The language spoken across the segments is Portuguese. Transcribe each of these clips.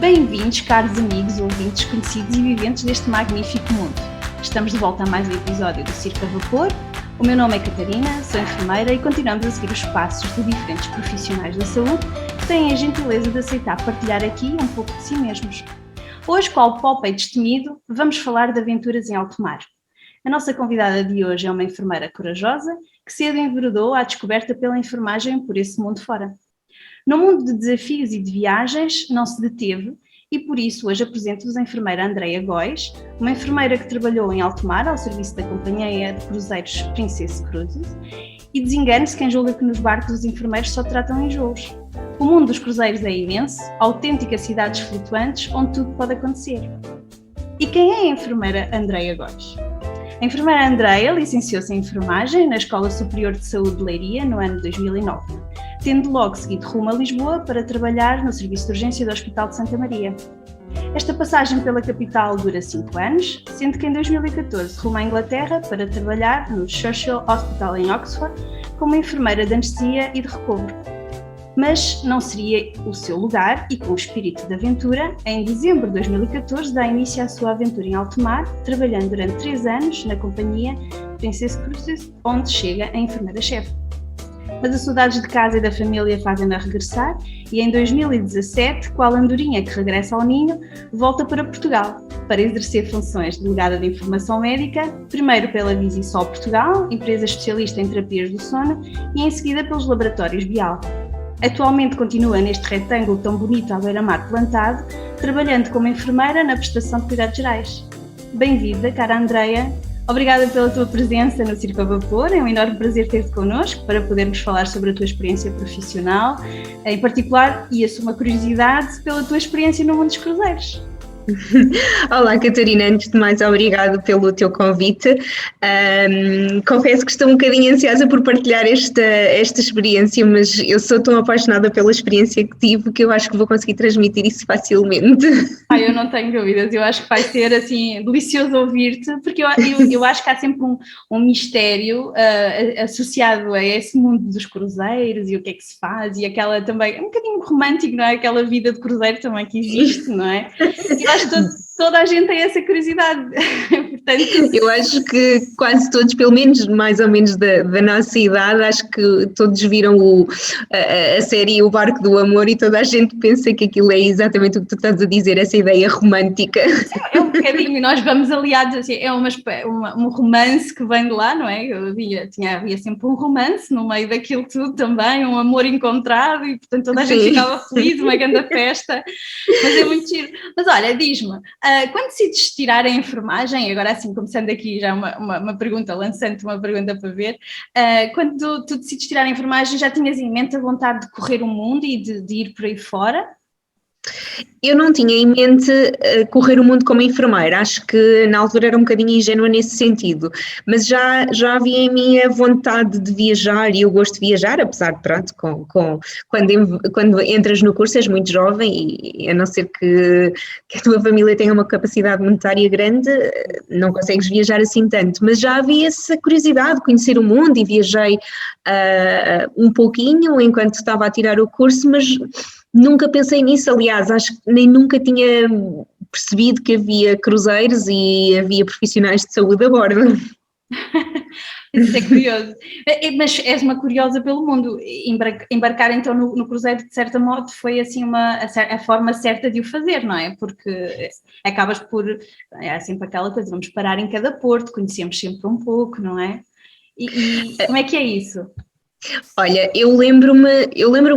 Bem-vindos, caros amigos, ouvintes, conhecidos e viventes deste magnífico mundo. Estamos de volta a mais um episódio do Circo a Vapor. O meu nome é Catarina, sou enfermeira e continuamos a seguir os passos de diferentes profissionais da saúde que têm a gentileza de aceitar partilhar aqui um pouco de si mesmos. Hoje, qual palpite destemido, vamos falar de aventuras em alto mar. A nossa convidada de hoje é uma enfermeira corajosa que cedo enveredou à descoberta pela enfermagem por esse mundo fora. No mundo de desafios e de viagens, não se deteve e por isso hoje apresento-vos a enfermeira Andreia Góes, uma enfermeira que trabalhou em alto mar ao serviço da companhia de cruzeiros Princess Cruises, e desengane-se quem julga que nos barcos os enfermeiros só tratam enjoos. O mundo dos cruzeiros é imenso, autênticas cidades flutuantes onde tudo pode acontecer. E quem é a enfermeira Andreia Góes? A enfermeira Andreia licenciou-se em enfermagem na Escola Superior de Saúde de Leiria no ano de 2009, tendo logo seguido rumo a Lisboa para trabalhar no Serviço de Urgência do Hospital de Santa Maria. Esta passagem pela capital dura 5 anos, sendo que em 2014 rumo à Inglaterra para trabalhar no Churchill Hospital em Oxford como enfermeira de anestesia e de recobro. Mas não seria o seu lugar e, com o espírito de aventura, em dezembro de 2014 dá início à sua aventura em alto mar, trabalhando durante 3 anos na companhia Princess Cruises, onde chega a enfermeira-chefe. Mas as saudades de casa e da família fazem-na regressar e em 2017, qual andorinha que regressa ao ninho, volta para Portugal para exercer funções de delegada de informação médica, primeiro pela Visisol Portugal, empresa especialista em terapias do sono, e em seguida pelos laboratórios Bial. Atualmente continua neste retângulo tão bonito à beira-mar plantado, trabalhando como enfermeira na prestação de cuidados gerais. Bem-vinda, cara Andreia. Obrigada pela tua presença no Circo a Vapor. É um enorme prazer ter-te connosco para podermos falar sobre a tua experiência profissional, em particular, e assumo a curiosidade, pela tua experiência no mundo dos cruzeiros. Olá Catarina, antes de mais obrigado pelo teu convite. Confesso que estou um bocadinho ansiosa por partilhar esta experiência, mas eu sou tão apaixonada pela experiência que tive que eu acho que vou conseguir transmitir isso facilmente. Eu não tenho dúvidas, eu acho que vai ser assim delicioso ouvir-te, porque eu acho que há sempre um mistério associado a esse mundo dos cruzeiros e o que é que se faz e aquela também, um bocadinho romântico, não é? Aquela vida de cruzeiro também que existe, não é? Eu acho que toda a gente tem essa curiosidade. Portanto, eu acho que quase todos, pelo menos mais ou menos da nossa idade, acho que todos viram a série O Barco do Amor e toda a gente pensa que aquilo é exatamente o que tu estás a dizer, essa ideia romântica. É um bocadinho, nós vamos aliados, assim, é um romance que vem de lá, não é? Havia sempre um romance no meio daquilo tudo também, um amor encontrado e portanto toda a gente ficava feliz, uma grande festa, mas é muito giro. Mas olha, diz-me, quando decides tirar a enfermagem, agora assim começando aqui já uma pergunta, lançando-te uma pergunta para ver, quando tu decides tirar a enfermagem já tinhas em mente a vontade de correr o mundo e de ir por aí fora? Eu não tinha em mente correr o mundo como enfermeira, acho que na altura era um bocadinho ingênua nesse sentido, mas já havia em mim a vontade de viajar e o gosto de viajar, apesar de, pronto, quando entras no curso és muito jovem e a não ser que a tua família tenha uma capacidade monetária grande, não consegues viajar assim tanto, mas já havia essa curiosidade de conhecer o mundo e viajei um pouquinho enquanto estava a tirar o curso, mas nunca pensei nisso, aliás, acho que nem nunca tinha percebido que havia cruzeiros e havia profissionais de saúde a bordo. Isso é curioso. Mas és uma curiosa pelo mundo. Embarcar então no cruzeiro, de certo modo, foi assim a forma certa de o fazer, não é? Porque acabas por... É sempre aquela coisa, vamos parar em cada porto, conhecemos sempre um pouco, não é? E como é que é isso? Olha, eu lembro-me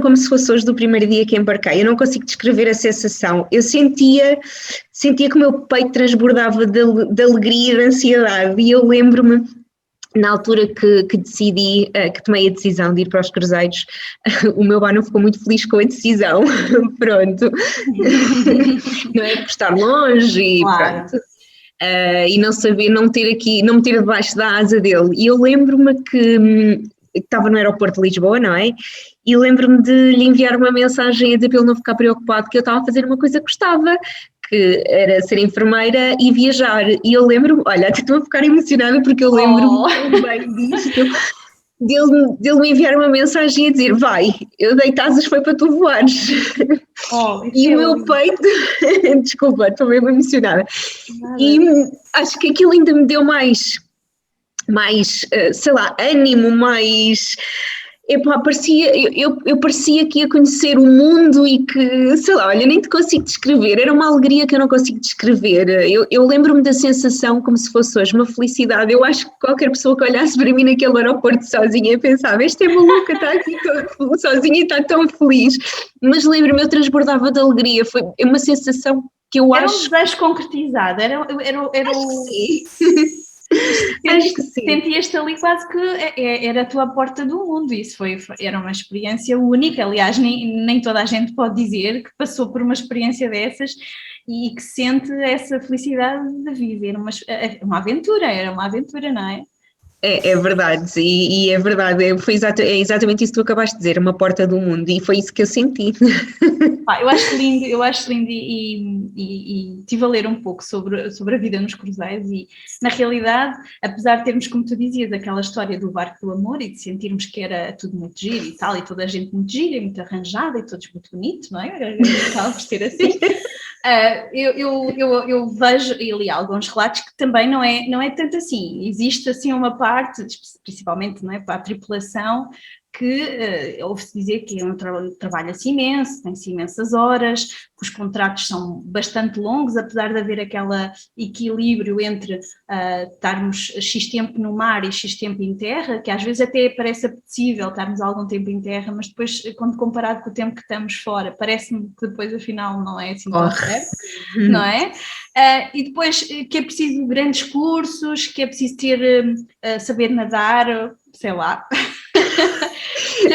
como se fosse hoje do primeiro dia que embarquei, eu não consigo descrever a sensação, eu sentia que o meu peito transbordava de alegria e de ansiedade, e eu lembro-me, na altura que decidi, que tomei a decisão de ir para os cruzeiros, o meu pai não ficou muito feliz com a decisão, pronto, não é por estar longe e claro. Pronto. E não saber, não me ter debaixo da asa dele, e eu lembro-me que estava no aeroporto de Lisboa, não é? E lembro-me de lhe enviar uma mensagem a dizer para ele não ficar preocupado que eu estava a fazer uma coisa que gostava, que era ser enfermeira e viajar. E eu lembro-me, olha, até estou a ficar emocionada porque eu lembro-me bem disto, dele me enviar uma mensagem a dizer, vai, eu dei asas, foi para tu voares. Oh, E isso o é meu lindo. peito, desculpa, estou mesmo emocionada. Nada. E acho que aquilo ainda me deu mais, sei lá, ânimo, mais. Epá, eu parecia que ia conhecer o mundo e que, sei lá, olha, nem te consigo descrever, era uma alegria que eu não consigo descrever. Eu lembro-me da sensação como se fosse hoje, uma felicidade. Eu acho que qualquer pessoa que olhasse para mim naquele aeroporto sozinha pensava, esta é maluca, está aqui toda sozinha e está tão feliz. Mas lembro-me, eu transbordava de alegria, foi uma sensação que eu Era um acho desejo concretizado, era que o. sim. Acho que sim. Sentias-te ali quase que era a tua porta do mundo, isso era uma experiência única, aliás, nem toda a gente pode dizer que passou por uma experiência dessas e que sente essa felicidade de viver uma aventura, era uma aventura, não é? É verdade, e é verdade, é exatamente isso que tu acabaste de dizer, uma porta do mundo, e foi isso que eu senti. Pá, eu acho lindo e estive a ler um pouco sobre a vida nos cruzeiros e, na realidade, apesar de termos, como tu dizias, aquela história do barco do amor e de sentirmos que era tudo muito giro e tal, e toda a gente muito gira e muito arranjada e todos muito bonitos, não é? Acaba por ser assim. Eu vejo, e li alguns relatos que também não é tanto assim. Existe assim uma parte, principalmente, não é, para a tripulação, que ouve-se dizer que é trabalha-se imenso, tem-se imensas horas, que os contratos são bastante longos, apesar de haver aquele equilíbrio entre estarmos X tempo no mar e X tempo em terra, que às vezes até parece apetecível estarmos algum tempo em terra, mas depois, quando comparado com o tempo que estamos fora, parece-me que depois afinal não é assim tão certo, não é? E depois que é preciso grandes cursos, que é preciso ter, saber nadar, sei lá.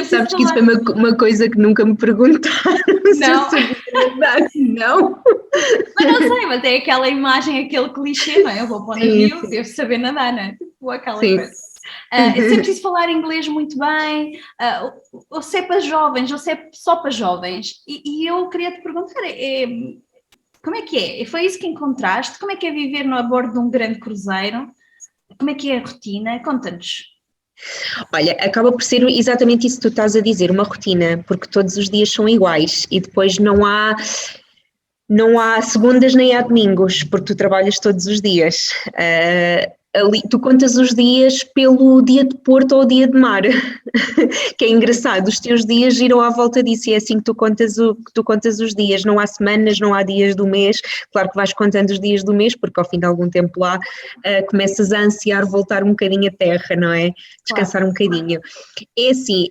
Sabes que isso foi uma coisa que nunca me perguntaram se eu sabia nadar, não. Mas não sei, mas é aquela imagem, aquele clichê, não é? Eu vou para o navio, devo saber nadar, não é? Tipo aquela coisa. Se é preciso falar inglês muito bem, ou se é para jovens, ou se é só para jovens. E eu queria te perguntar, como é que é? Foi isso que encontraste? Como é que é viver a bordo de um grande cruzeiro? Como é que é a rotina? Conta-nos. Olha, acaba por ser exatamente isso que tu estás a dizer, uma rotina, porque todos os dias são iguais e depois não há segundas nem há domingos, porque tu trabalhas todos os dias. Ali, tu contas os dias pelo dia de Porto ou dia de mar, que é engraçado, os teus dias giram à volta disso e é assim que tu contas os dias, não há semanas, não há dias do mês, claro que vais contando os dias do mês, porque ao fim de algum tempo lá começas a ansiar voltar um bocadinho à terra, não é? Descansar um bocadinho. É assim,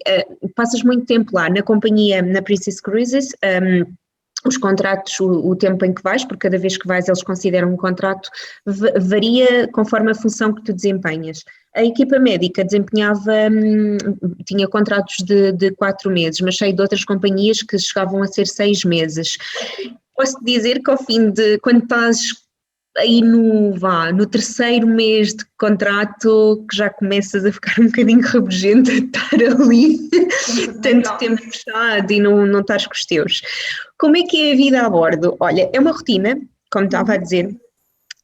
passas muito tempo lá na companhia, na Princess Cruises, os contratos, o tempo em que vais, porque cada vez que vais eles consideram um contrato, varia conforme a função que tu desempenhas. A equipa médica tinha contratos de 4 meses, mas sei de outras companhias que chegavam a ser 6 meses. Posso dizer que ao fim de, quando estás aí no terceiro mês de contrato, que já começas a ficar um bocadinho rabugenta de estar ali tanto tempo fechado e não estás com os teus. Como é que é a vida a bordo? Olha, é uma rotina, como estava a dizer,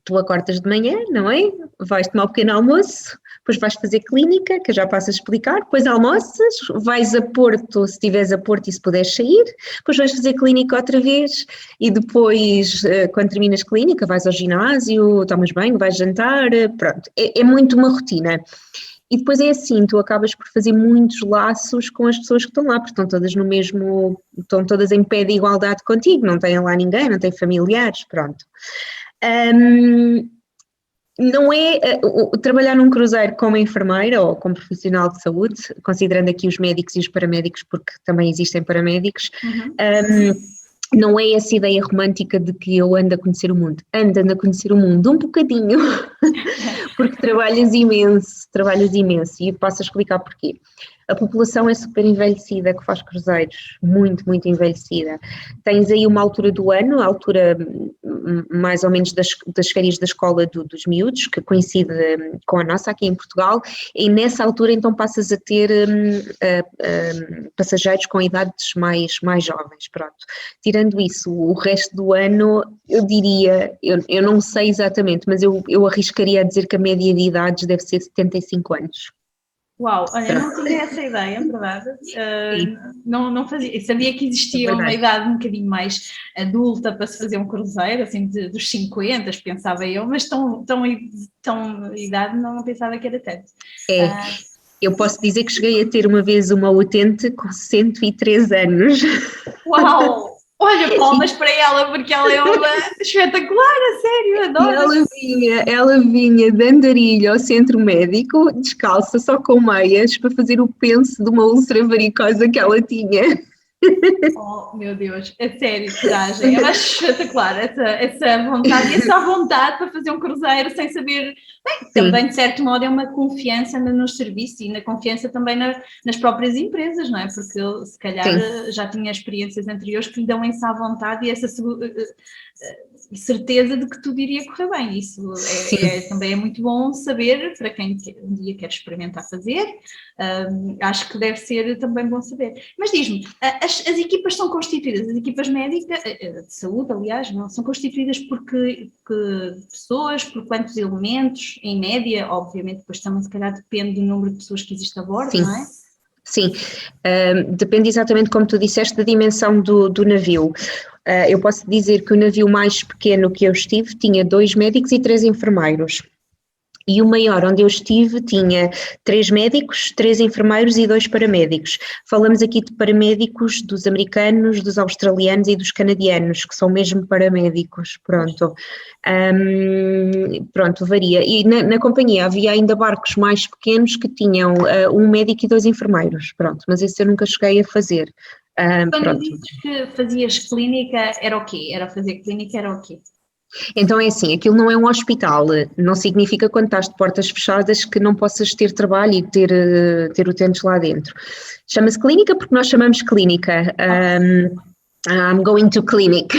tu acordas de manhã, não é? Vais tomar um pequeno almoço, depois vais fazer clínica, que eu já passo a explicar, depois almoças, vais a Porto, se estiveres a Porto e se puderes sair, depois vais fazer clínica outra vez e depois, quando terminas clínica, vais ao ginásio, tomas banho, vais jantar, pronto, é muito uma rotina. E depois é assim, tu acabas por fazer muitos laços com as pessoas que estão lá, porque estão todas em pé de igualdade contigo, não têm lá ninguém, não têm familiares, pronto. Não é trabalhar num cruzeiro como enfermeira ou como profissional de saúde, considerando aqui os médicos e os paramédicos, porque também existem paramédicos, não é essa ideia romântica de que eu ando a conhecer o mundo. Ando a conhecer o mundo um bocadinho, porque trabalhas imenso, e passo a explicar porquê. A população é super envelhecida que faz cruzeiros, muito, muito envelhecida. Tens aí uma altura do ano, a altura mais ou menos das férias da escola dos miúdos, que coincide com a nossa aqui em Portugal, e nessa altura então passas a ter passageiros com idades mais jovens, pronto. Tirando isso, o resto do ano, eu diria, eu não sei exatamente, mas eu arriscaria a dizer que a média de idades deve ser 75 anos. Uau, olha, não Pronto. tinha essa ideia, é verdade. Sim, Não fazia, sabia que existia uma verdade. idade um bocadinho mais adulta para se fazer um cruzeiro, assim, dos 50, pensava eu, mas tão idade não pensava que era tanto. É, Ah, eu posso dizer que cheguei a ter uma vez uma utente com 103 anos. Uau! Olha, palmas para ela, porque ela é uma espetacular, a sério, E adoro. ela vinha de Andarilho ao centro médico, descalça, só com meias, para fazer o penso de uma úlcera varicosa que ela tinha. Oh, meu Deus, é sério, coragem. Eu acho espetacular essa vontade, e essa vontade para fazer um cruzeiro sem saber. Bem, também, Sim, de certo modo, é uma confiança nos serviços e na confiança também nas próprias empresas, não é? Porque ele, se calhar, sim, já tinha experiências anteriores que lhe dão essa vontade e essa certeza de que tudo iria correr bem. Isso sim. também é muito bom saber para quem um dia quer experimentar fazer. Acho que deve ser também bom saber. Mas diz-me, as equipas são constituídas, as equipas médicas, de saúde, aliás, não, são constituídas por que pessoas, por quantos elementos, em média, obviamente, depois também se calhar depende do número de pessoas que existe a bordo, Sim, não é? sim. Depende exatamente, como tu disseste, da dimensão do navio. Eu posso dizer que o navio mais pequeno que eu estive tinha 2 médicos e 3 enfermeiros. E o maior, onde eu estive, tinha 3 médicos, 3 enfermeiros e 2 paramédicos. Falamos aqui de paramédicos dos americanos, dos australianos e dos canadianos, que são mesmo paramédicos, pronto. Pronto, varia. E na companhia havia ainda barcos mais pequenos que tinham um médico e 2 enfermeiros, pronto, mas esse eu nunca cheguei a fazer. Quando Pronto. dizes que fazias clínica, era o quê? Era fazer clínica, era o quê? Então é assim, aquilo não é um hospital, não significa quando estás de portas fechadas que não possas ter trabalho e ter utentes lá dentro. Chama-se clínica porque nós chamamos clínica. I'm going to clinic.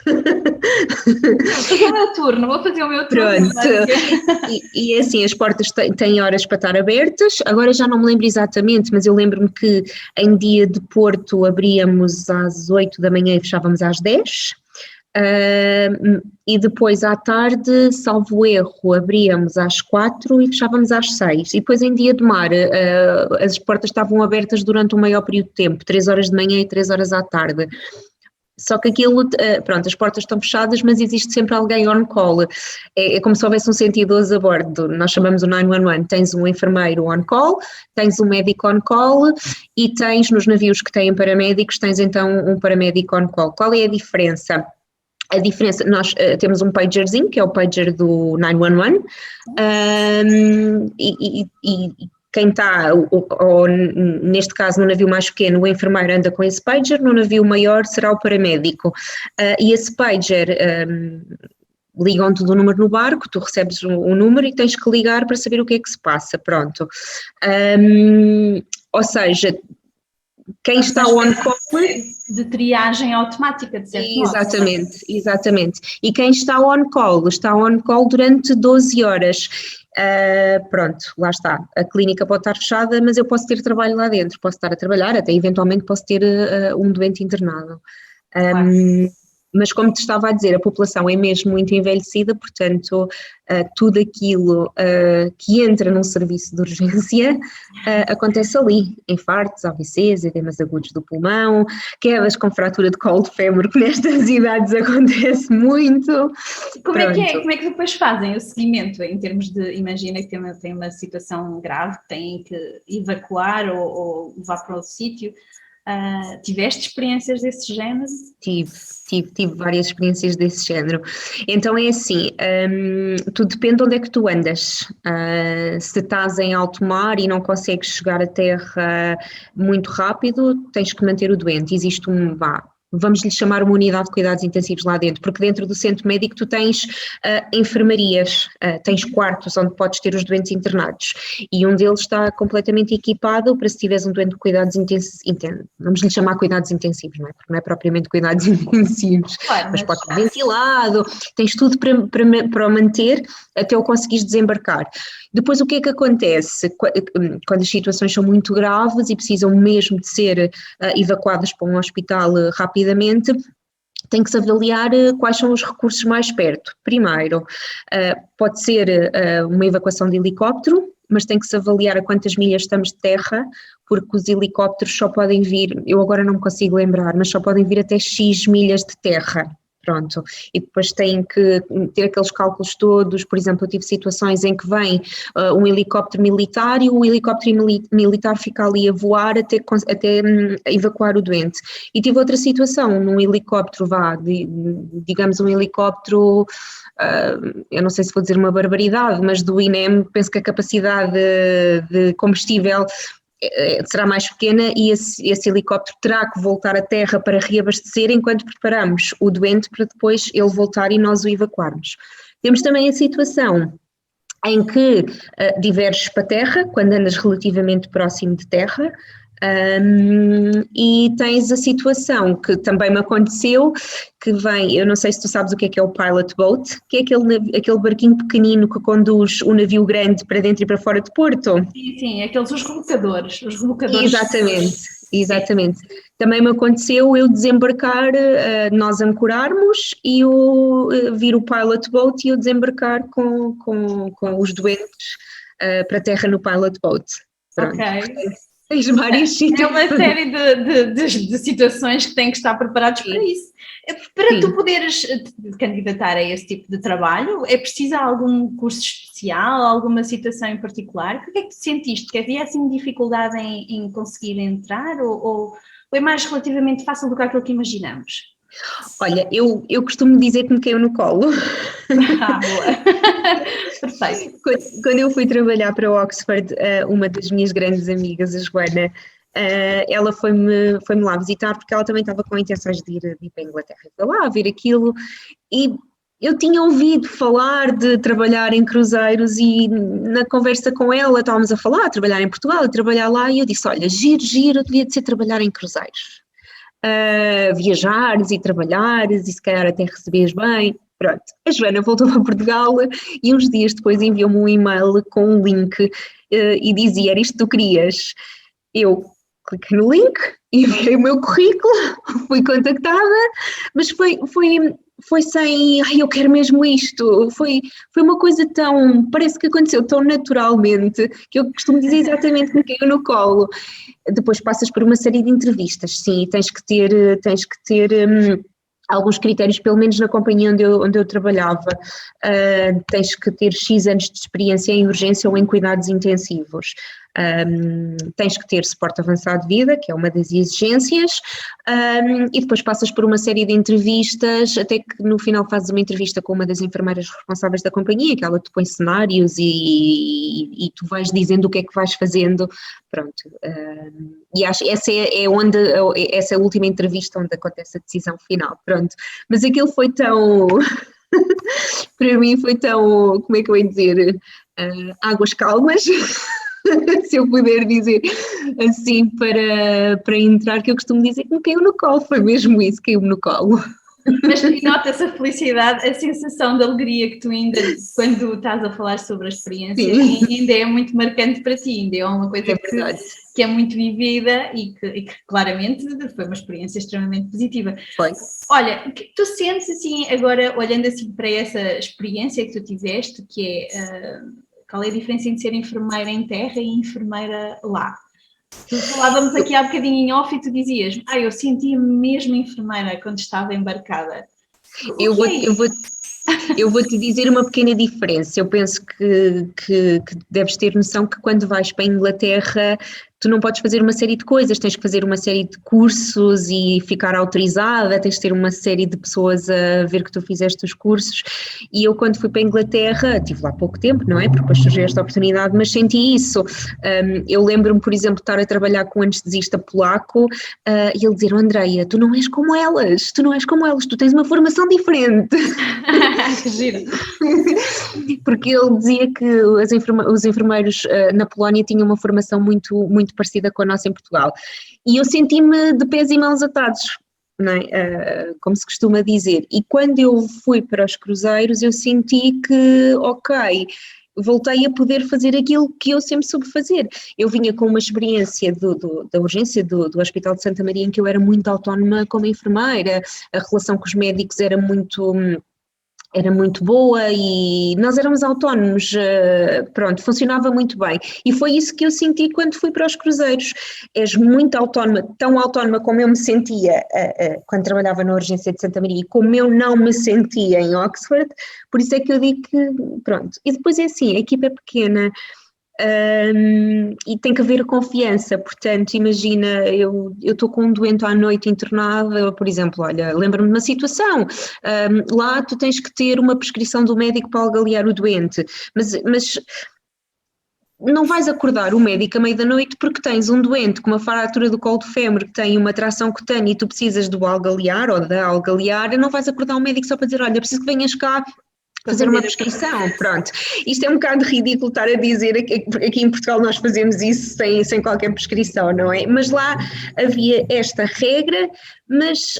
Vou fazer o meu turno, vou fazer o meu turno, Pronto. basicamente. E é assim, as portas têm horas para estar abertas, agora já não me lembro exatamente, mas eu lembro-me que em dia de Porto abríamos às 8 da manhã e fechávamos às 10. E depois à tarde, salvo erro, abríamos às 4 e fechávamos às 6. E depois em dia de mar, as portas estavam abertas durante um maior período de tempo, 3 horas de manhã e 3 horas à tarde. Só que aquilo, pronto, as portas estão fechadas, mas existe sempre alguém on call. É como se houvesse um 112 a bordo. Nós chamamos o 911. Tens um enfermeiro on call, tens um médico on call e tens nos navios que têm paramédicos, tens então um paramédico on call. Qual é a diferença? A diferença, nós temos um pagerzinho, que é o pager do 911, e quem está, ou neste caso no navio mais pequeno, o enfermeiro anda com esse pager, no navio maior será o paramédico. E esse pager ligam-te do número no barco, tu recebes um número e tens que ligar para saber o que é que se passa, pronto. Ou seja, quem está on call... De triagem automática, de certo modo. Exatamente, exatamente. E quem está on call durante 12 horas. Pronto, lá está. A clínica pode estar fechada, mas eu posso ter trabalho lá dentro, posso estar a trabalhar, até eventualmente posso ter um doente internado. Claro. Mas como te estava a dizer, a população é mesmo muito envelhecida, portanto, tudo aquilo que entra num serviço de urgência acontece ali, infartos, AVCs, edemas agudos do pulmão, quedas com fratura de colo de fémur, que nestas idades acontece muito. Como é que depois fazem o seguimento, em termos de, imagina que tem uma situação grave, têm que evacuar ou levar para o sítio. Tiveste experiências desse género? Tive várias experiências desse género. Então é assim, tudo depende de onde é que tu andas. Se estás em alto mar e não consegues chegar à terra muito rápido, tens que manter o doente. Existe vamos lhe chamar uma unidade de cuidados intensivos lá dentro, porque dentro do centro médico tu tens enfermarias, tens quartos onde podes ter os doentes internados e um deles está completamente equipado para se tiveres um doente de cuidados intensivos, vamos lhe chamar cuidados intensivos, não é? Porque não é propriamente cuidados intensivos, Claro, mas pode estar ventilado, tens tudo para o manter até o conseguires desembarcar. Depois o que é que acontece? Quando as situações são muito graves e precisam mesmo de ser evacuadas para um hospital rapidamente, tem que se avaliar quais são os recursos mais perto. Primeiro, pode ser uma evacuação de helicóptero, mas tem que se avaliar a quantas milhas estamos de terra, porque os helicópteros só podem vir, eu agora não me consigo lembrar, mas só podem vir até X milhas de terra. Pronto, e depois têm que ter aqueles cálculos todos. Por exemplo, eu tive situações em que vem um helicóptero militar e o helicóptero militar fica ali a voar até evacuar o doente. E tive outra situação, num helicóptero, digamos um helicóptero, eu não sei se vou dizer uma barbaridade, mas do INEM, penso que a capacidade de combustível será mais pequena e esse helicóptero terá que voltar à terra para reabastecer enquanto preparamos o doente para depois ele voltar e nós o evacuarmos. Temos também a situação em que diverges para a terra, quando andas relativamente próximo de terra, e tens a situação que também me aconteceu, que vem, eu não sei se tu sabes o que é o pilot boat, que é aquele barquinho pequenino que conduz o navio grande para dentro e para fora de Porto. Sim, aqueles os rebocadores. Exatamente. Também me aconteceu eu desembarcar, nós ancorarmos e eu vir o pilot boat e eu desembarcar com os doentes para a terra no pilot boat. Pronto. Ok. Tens vários sítios. É uma série de situações que têm que estar preparados para isso. Para tu poderes te candidatar a esse tipo de trabalho, é preciso algum curso especial, alguma situação em particular? O que é que tu sentiste? Que havia assim dificuldade em conseguir entrar ou é mais relativamente fácil do que aquilo que imaginamos? Olha, eu costumo dizer que me caiu no colo. Boa. Perfeito. Quando eu fui trabalhar para Oxford, uma das minhas grandes amigas, a Joana, ela foi-me lá visitar porque ela também estava com intenções de ir para a Inglaterra. Foi lá ver aquilo e eu tinha ouvido falar de trabalhar em cruzeiros e na conversa com ela estávamos a falar, a trabalhar em Portugal, a trabalhar lá, e eu disse, olha, giro, devia de ser trabalhar em cruzeiros. Viajares e trabalhares e se calhar até receberes bem. Pronto, a Joana voltou para Portugal e uns dias depois enviou-me um e-mail com um link e dizia, era isto que tu querias. Eu cliquei no link, enviei o meu currículo, fui contactada, mas foi sem, eu quero mesmo isto, foi uma coisa tão, parece que aconteceu tão naturalmente, que eu costumo dizer exatamente que me caiu no colo. Depois passas por uma série de entrevistas, sim, tens que ter alguns critérios, pelo menos na companhia onde eu trabalhava, tens que ter X anos de experiência em urgência ou em cuidados intensivos. Tens que ter suporte avançado de vida, que é uma das exigências, e depois passas por uma série de entrevistas, até que no final fazes uma entrevista com uma das enfermeiras responsáveis da companhia, que ela te põe cenários e tu vais dizendo o que é que vais fazendo, pronto. E acho essa é a última entrevista onde acontece a decisão final, pronto. Mas aquilo foi tão... para mim foi tão, como é que eu ia dizer, águas calmas, se eu puder dizer assim, para entrar, que eu costumo dizer que me caiu no colo, foi mesmo isso, caiu-me no colo. Mas nota-se a felicidade, a sensação de alegria que tu ainda, quando estás a falar sobre a experiência, ainda é muito marcante para ti, ainda é uma coisa que é muito vivida e que claramente foi uma experiência extremamente positiva. Foi. Olha, o que tu sentes assim, agora olhando assim para essa experiência que tu tiveste, que é, qual é a diferença entre ser enfermeira em terra e enfermeira lá? Tu falávamos aqui há bocadinho em off e tu dizias, eu sentia-me mesmo enfermeira quando estava embarcada. Eu vou-te dizer uma pequena diferença. Eu penso que deves ter noção que quando vais para a Inglaterra tu não podes fazer uma série de coisas, tens que fazer uma série de cursos e ficar autorizada, tens de ter uma série de pessoas a ver que tu fizeste os cursos, e eu quando fui para a Inglaterra, estive lá pouco tempo, não é, porque depois surgiu esta oportunidade, mas senti isso. Eu lembro-me, por exemplo, de estar a trabalhar com um anestesista polaco e ele dizer, Andreia, tu não és como elas, tu tens uma formação diferente. Que giro. Porque ele dizia que os enfermeiros na Polónia tinham uma formação muito parecida com a nossa em Portugal. E eu senti-me de pés e mãos atados, não é? Como se costuma dizer. E quando eu fui para os cruzeiros, eu senti que, ok, voltei a poder fazer aquilo que eu sempre soube fazer. Eu vinha com uma experiência da urgência do Hospital de Santa Maria, em que eu era muito autónoma como enfermeira, a relação com os médicos era muito era muito boa e nós éramos autónomos, pronto, funcionava muito bem. E foi isso que eu senti quando fui para os cruzeiros. És muito autónoma, tão autónoma como eu me sentia quando trabalhava na urgência de Santa Maria e como eu não me sentia em Oxford, por isso é que eu digo que, pronto. E depois é assim, a equipa é pequena, e tem que haver confiança, portanto, imagina, eu estou com um doente à noite internado, por exemplo, olha, lembro-me de uma situação, lá tu tens que ter uma prescrição do médico para algalear o doente, mas não vais acordar o médico à meia da noite porque tens um doente com uma fratura do colo do fémur que tem uma tração cutânea e tu precisas do algalear ou da algalear, não vais acordar o médico só para dizer, olha, preciso que venhas cá fazer uma prescrição, pronto. Isto é um bocado ridículo estar a dizer, aqui em Portugal nós fazemos isso sem qualquer prescrição, não é? Mas lá havia esta regra, mas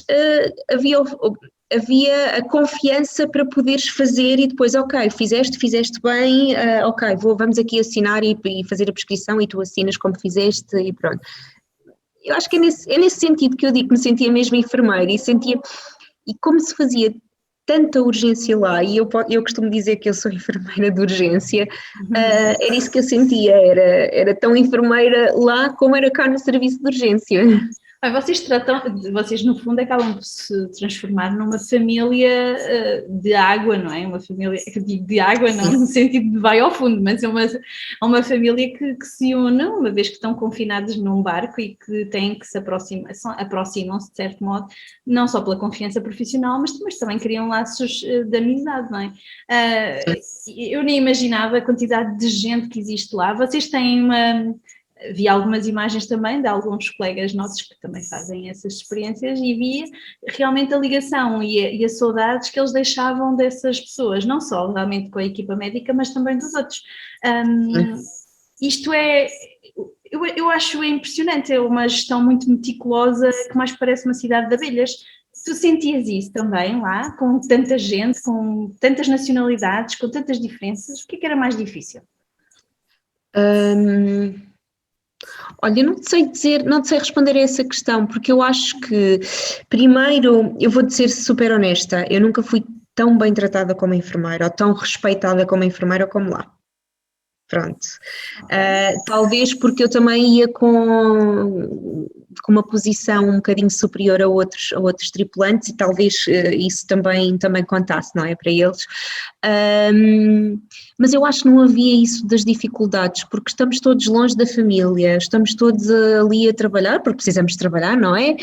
havia a confiança para poderes fazer e depois, ok, fizeste bem, ok, vamos aqui assinar e fazer a prescrição e tu assinas como fizeste e pronto. Eu acho que é nesse sentido que eu digo que me sentia mesmo enfermeira e como se fazia tanta urgência lá, e eu costumo dizer que eu sou enfermeira de urgência, era isso que eu sentia, era tão enfermeira lá como era cá no serviço de urgência. Vocês no fundo acabam por se transformar numa família de água, não é? Uma família, digo de água não no sentido de vai ao fundo, mas é uma família que se une, uma vez que estão confinados num barco e que têm que se aproximam-se de certo modo, não só pela confiança profissional, mas também criam laços de amizade, não é? Eu nem imaginava a quantidade de gente que existe lá. Vocês têm vi algumas imagens também de alguns colegas nossos que também fazem essas experiências e via realmente a ligação e a saudades que eles deixavam dessas pessoas, não só realmente com a equipa médica, mas também dos outros. Isto eu acho impressionante, é uma gestão muito meticulosa que mais parece uma cidade de abelhas. Tu sentias isso também lá, com tanta gente, com tantas nacionalidades, com tantas diferenças? O que é que era mais difícil? Olha, não te sei responder a essa questão, porque eu acho que, primeiro, eu vou-te ser super honesta, eu nunca fui tão bem tratada como enfermeira, ou tão respeitada como enfermeira como lá. Pronto. Talvez porque eu também ia com uma posição um bocadinho superior a outros tripulantes e talvez isso também contasse, não é, para eles. Mas eu acho que não havia isso das dificuldades, porque estamos todos longe da família, estamos todos ali a trabalhar, porque precisamos trabalhar, não é?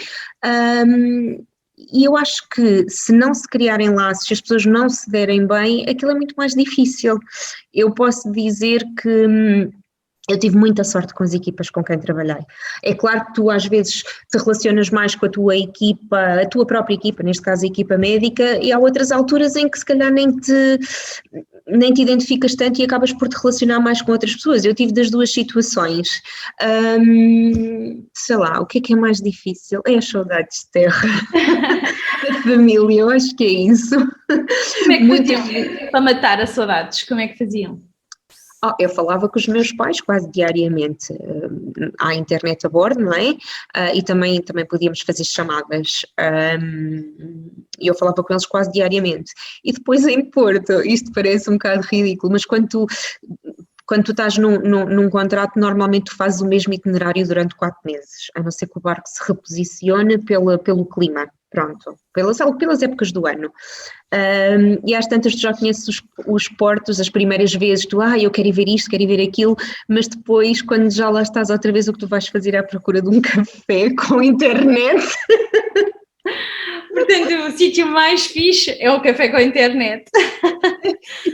E eu acho que se não se criarem laços, se as pessoas não se derem bem, aquilo é muito mais difícil. Eu posso dizer que eu tive muita sorte com as equipas com quem trabalhei. É claro que tu às vezes te relacionas mais com a tua equipa, a tua própria equipa, neste caso a equipa médica, e há outras alturas em que se calhar nem te identificas tanto e acabas por te relacionar mais com outras pessoas. Eu tive das duas situações. Sei lá, o que é mais difícil? É as saudades de terra, da família, eu acho que é isso. Como é que faziam para matar as saudades? Como é que faziam? Eu falava com os meus pais quase diariamente, à internet a bordo, não é? E também podíamos fazer chamadas, e eu falava com eles quase diariamente. E depois em Porto, isto parece um bocado ridículo, mas quando tu estás num contrato, normalmente tu fazes o mesmo itinerário durante 4 meses, a não ser que o barco se reposicione pelo clima, pronto, pelas épocas do ano. E às tantas tu já conheces os portos, as primeiras vezes eu quero ir ver isto, quero ir ver aquilo, mas depois quando já lá estás outra vez o que tu vais fazer é à procura de um café com internet. Portanto, o sítio mais fixe é o café com a internet.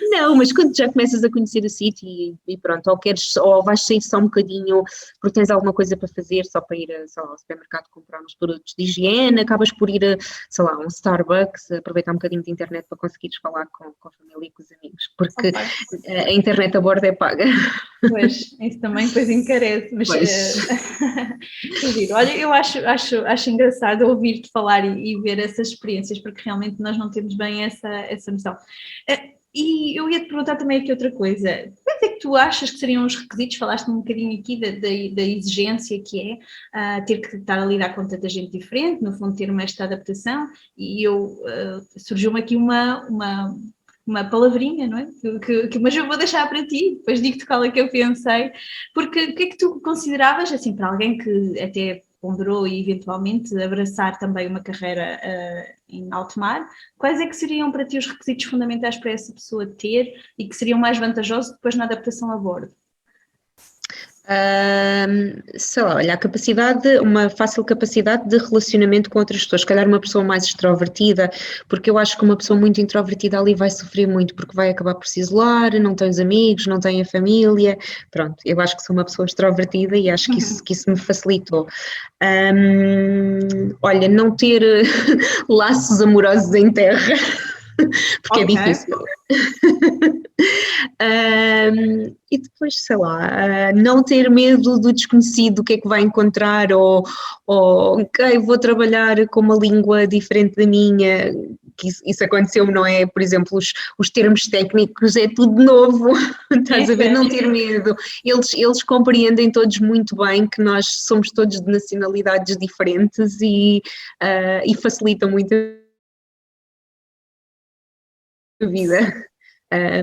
Não, mas quando já começas a conhecer o sítio e pronto, ou vais sair só um bocadinho porque tens alguma coisa para fazer, só para ir ao supermercado comprar uns produtos de higiene, acabas por ir a um Starbucks, aproveitar um bocadinho de internet para conseguires falar com a família e com os amigos, porque a internet a bordo é paga. Pois, isso também depois encarece, mas olha, eu acho engraçado ouvir-te falar e ver essas experiências, porque realmente nós não temos bem essa noção. E eu ia-te perguntar também aqui outra coisa, quais é que tu achas que seriam os requisitos, falaste um bocadinho aqui da exigência que é ter que estar a lidar com tanta gente diferente, no fundo ter esta adaptação, e surgiu-me aqui uma uma palavrinha, não é? Mas eu vou deixar para ti, depois digo-te qual é que eu pensei, porque o que é que tu consideravas, assim, para alguém que até ponderou e eventualmente abraçar também uma carreira em alto mar, quais é que seriam para ti os requisitos fundamentais para essa pessoa ter e que seriam mais vantajosos depois na adaptação a bordo? Sei lá, olha, uma fácil capacidade de relacionamento com outras pessoas, se calhar uma pessoa mais extrovertida, porque eu acho que uma pessoa muito introvertida ali vai sofrer muito, porque vai acabar por se isolar, não tem os amigos, não tem a família, pronto, eu acho que sou uma pessoa extrovertida e acho que isso me facilitou. Olha, não ter laços amorosos em terra, porque é difícil. E depois, sei lá, não ter medo do desconhecido, do que é que vai encontrar, ou ok, vou trabalhar com uma língua diferente da minha, que isso aconteceu-me, não é? Por exemplo, os termos técnicos é tudo novo, estás a ver? Não ter medo, eles compreendem todos muito bem que nós somos todos de nacionalidades diferentes e facilitam muito a vida.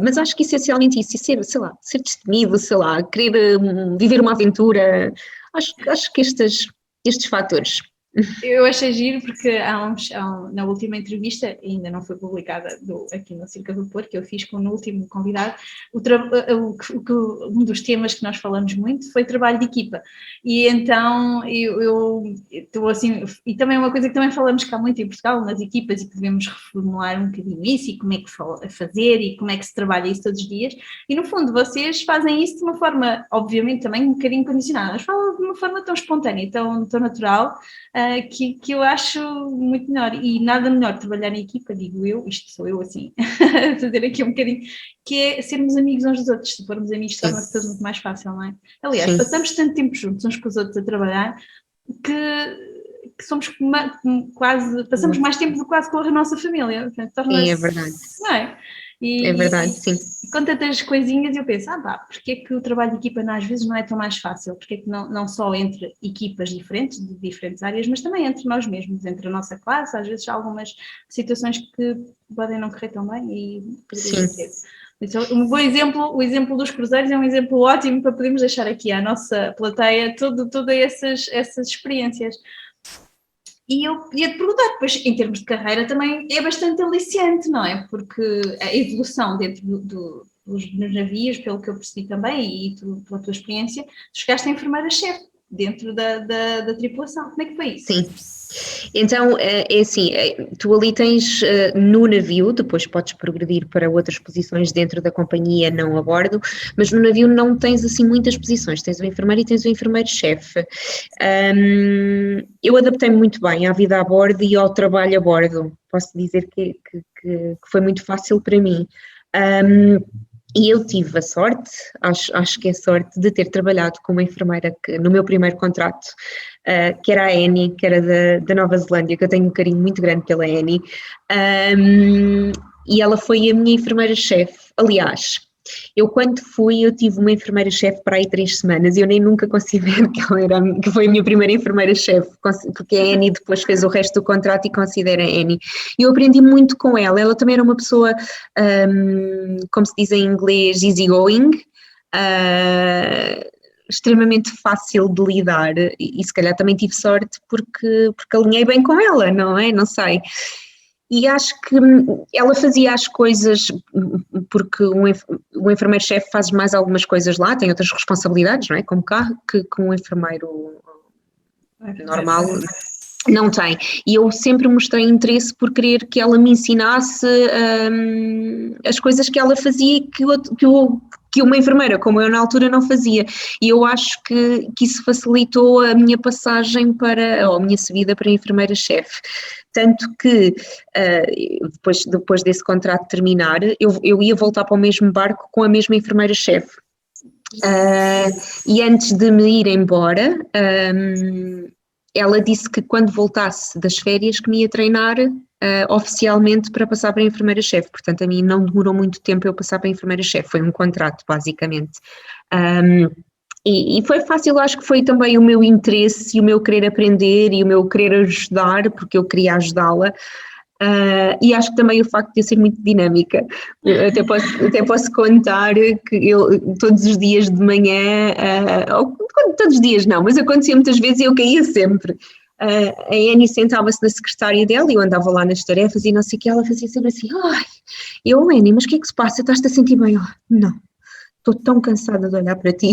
Mas acho que essencialmente isso, e ser, sei lá, ser destemido, sei lá, querer viver uma aventura, acho que estes fatores. Eu achei giro porque na última entrevista, ainda não foi publicada aqui no Circo do Porto, que eu fiz com o último convidado, um dos temas que nós falamos muito foi trabalho de equipa. E então eu estou assim, e também é uma coisa que também falamos cá muito em Portugal, nas equipas, e que devemos reformular um bocadinho isso, e como é que fazer, e como é que se trabalha isso todos os dias. E no fundo vocês fazem isso de uma forma, obviamente também um bocadinho condicionada, mas falam de uma forma tão espontânea, tão natural, que eu acho muito melhor, e nada melhor trabalhar em equipa, digo eu, isto sou eu assim, a fazer aqui um bocadinho, que é sermos amigos uns dos outros. Se formos amigos torna-se tudo muito mais fácil, não é? Aliás, sim, passamos tanto tempo juntos uns com os outros a trabalhar, que somos quase, passamos mais tempo do que quase com a nossa família. Portanto, sim, é verdade. Não é? É verdade, sim. Com tantas coisinhas eu penso, porque é que o trabalho de equipa às vezes não é tão mais fácil? Porque é que não só entre equipas diferentes, de diferentes áreas, mas também entre nós mesmos, entre a nossa classe, às vezes há algumas situações que podem não correr tão bem e poderia ser. Então, um bom exemplo, o exemplo dos cruzeiros é um exemplo ótimo para podermos deixar aqui à nossa plateia todas essas experiências. E eu ia-te perguntar, depois, em termos de carreira, também é bastante aliciante, não é? Porque a evolução dentro dos navios, pelo que eu percebi também, e pela tua experiência, tu chegaste a enfermeira-chefe dentro da tripulação. Como é que foi isso? Sim. Então, é assim, tu ali tens no navio, depois podes progredir para outras posições dentro da companhia, não a bordo, mas no navio não tens assim muitas posições, tens o enfermeiro e tens o enfermeiro-chefe. Eu adaptei-me muito bem à vida a bordo e ao trabalho a bordo, posso dizer que foi muito fácil para mim. E eu tive a sorte, acho que é sorte, de ter trabalhado com uma enfermeira no meu primeiro contrato, que era a Annie, que era da Nova Zelândia, que eu tenho um carinho muito grande pela Annie, e ela foi a minha enfermeira-chefe. Aliás, eu quando eu tive uma enfermeira-chefe para aí 3 semanas, e eu nem nunca considero que foi a minha primeira enfermeira-chefe, porque a Annie depois fez o resto do contrato e considera a Annie. E eu aprendi muito com ela também era uma pessoa, como se diz em inglês, easygoing, extremamente fácil de lidar, e se calhar também tive sorte porque alinhei bem com ela, não é? Não sei. E acho que ela fazia as coisas, porque o enfermeiro-chefe faz mais algumas coisas lá, tem outras responsabilidades, não é? Como cá, que um enfermeiro normal não tem. E eu sempre mostrei interesse por querer que ela me ensinasse as coisas que ela fazia e que uma enfermeira como eu na altura não fazia, e eu acho que isso facilitou a minha passagem ou a minha subida para enfermeira-chefe, tanto que depois desse contrato terminar, eu ia voltar para o mesmo barco com a mesma enfermeira-chefe, e antes de me ir embora, ela disse que quando voltasse das férias que me ia treinar oficialmente para passar para a enfermeira-chefe, portanto a mim não demorou muito tempo eu passar para a enfermeira-chefe, foi um contrato basicamente, e foi fácil, acho que foi também o meu interesse e o meu querer aprender e o meu querer ajudar, porque eu queria ajudá-la, E acho que também o facto de eu ser muito dinâmica. Eu até posso contar que eu todos os dias de manhã, ou todos os dias não, mas acontecia muitas vezes e eu caía sempre. A Annie sentava-se na secretária dela e eu andava lá nas tarefas e não sei o que, ela fazia sempre assim, ai, Annie, mas o que é que se passa? Estás-te a sentir bem? Não, estou tão cansada de olhar para ti.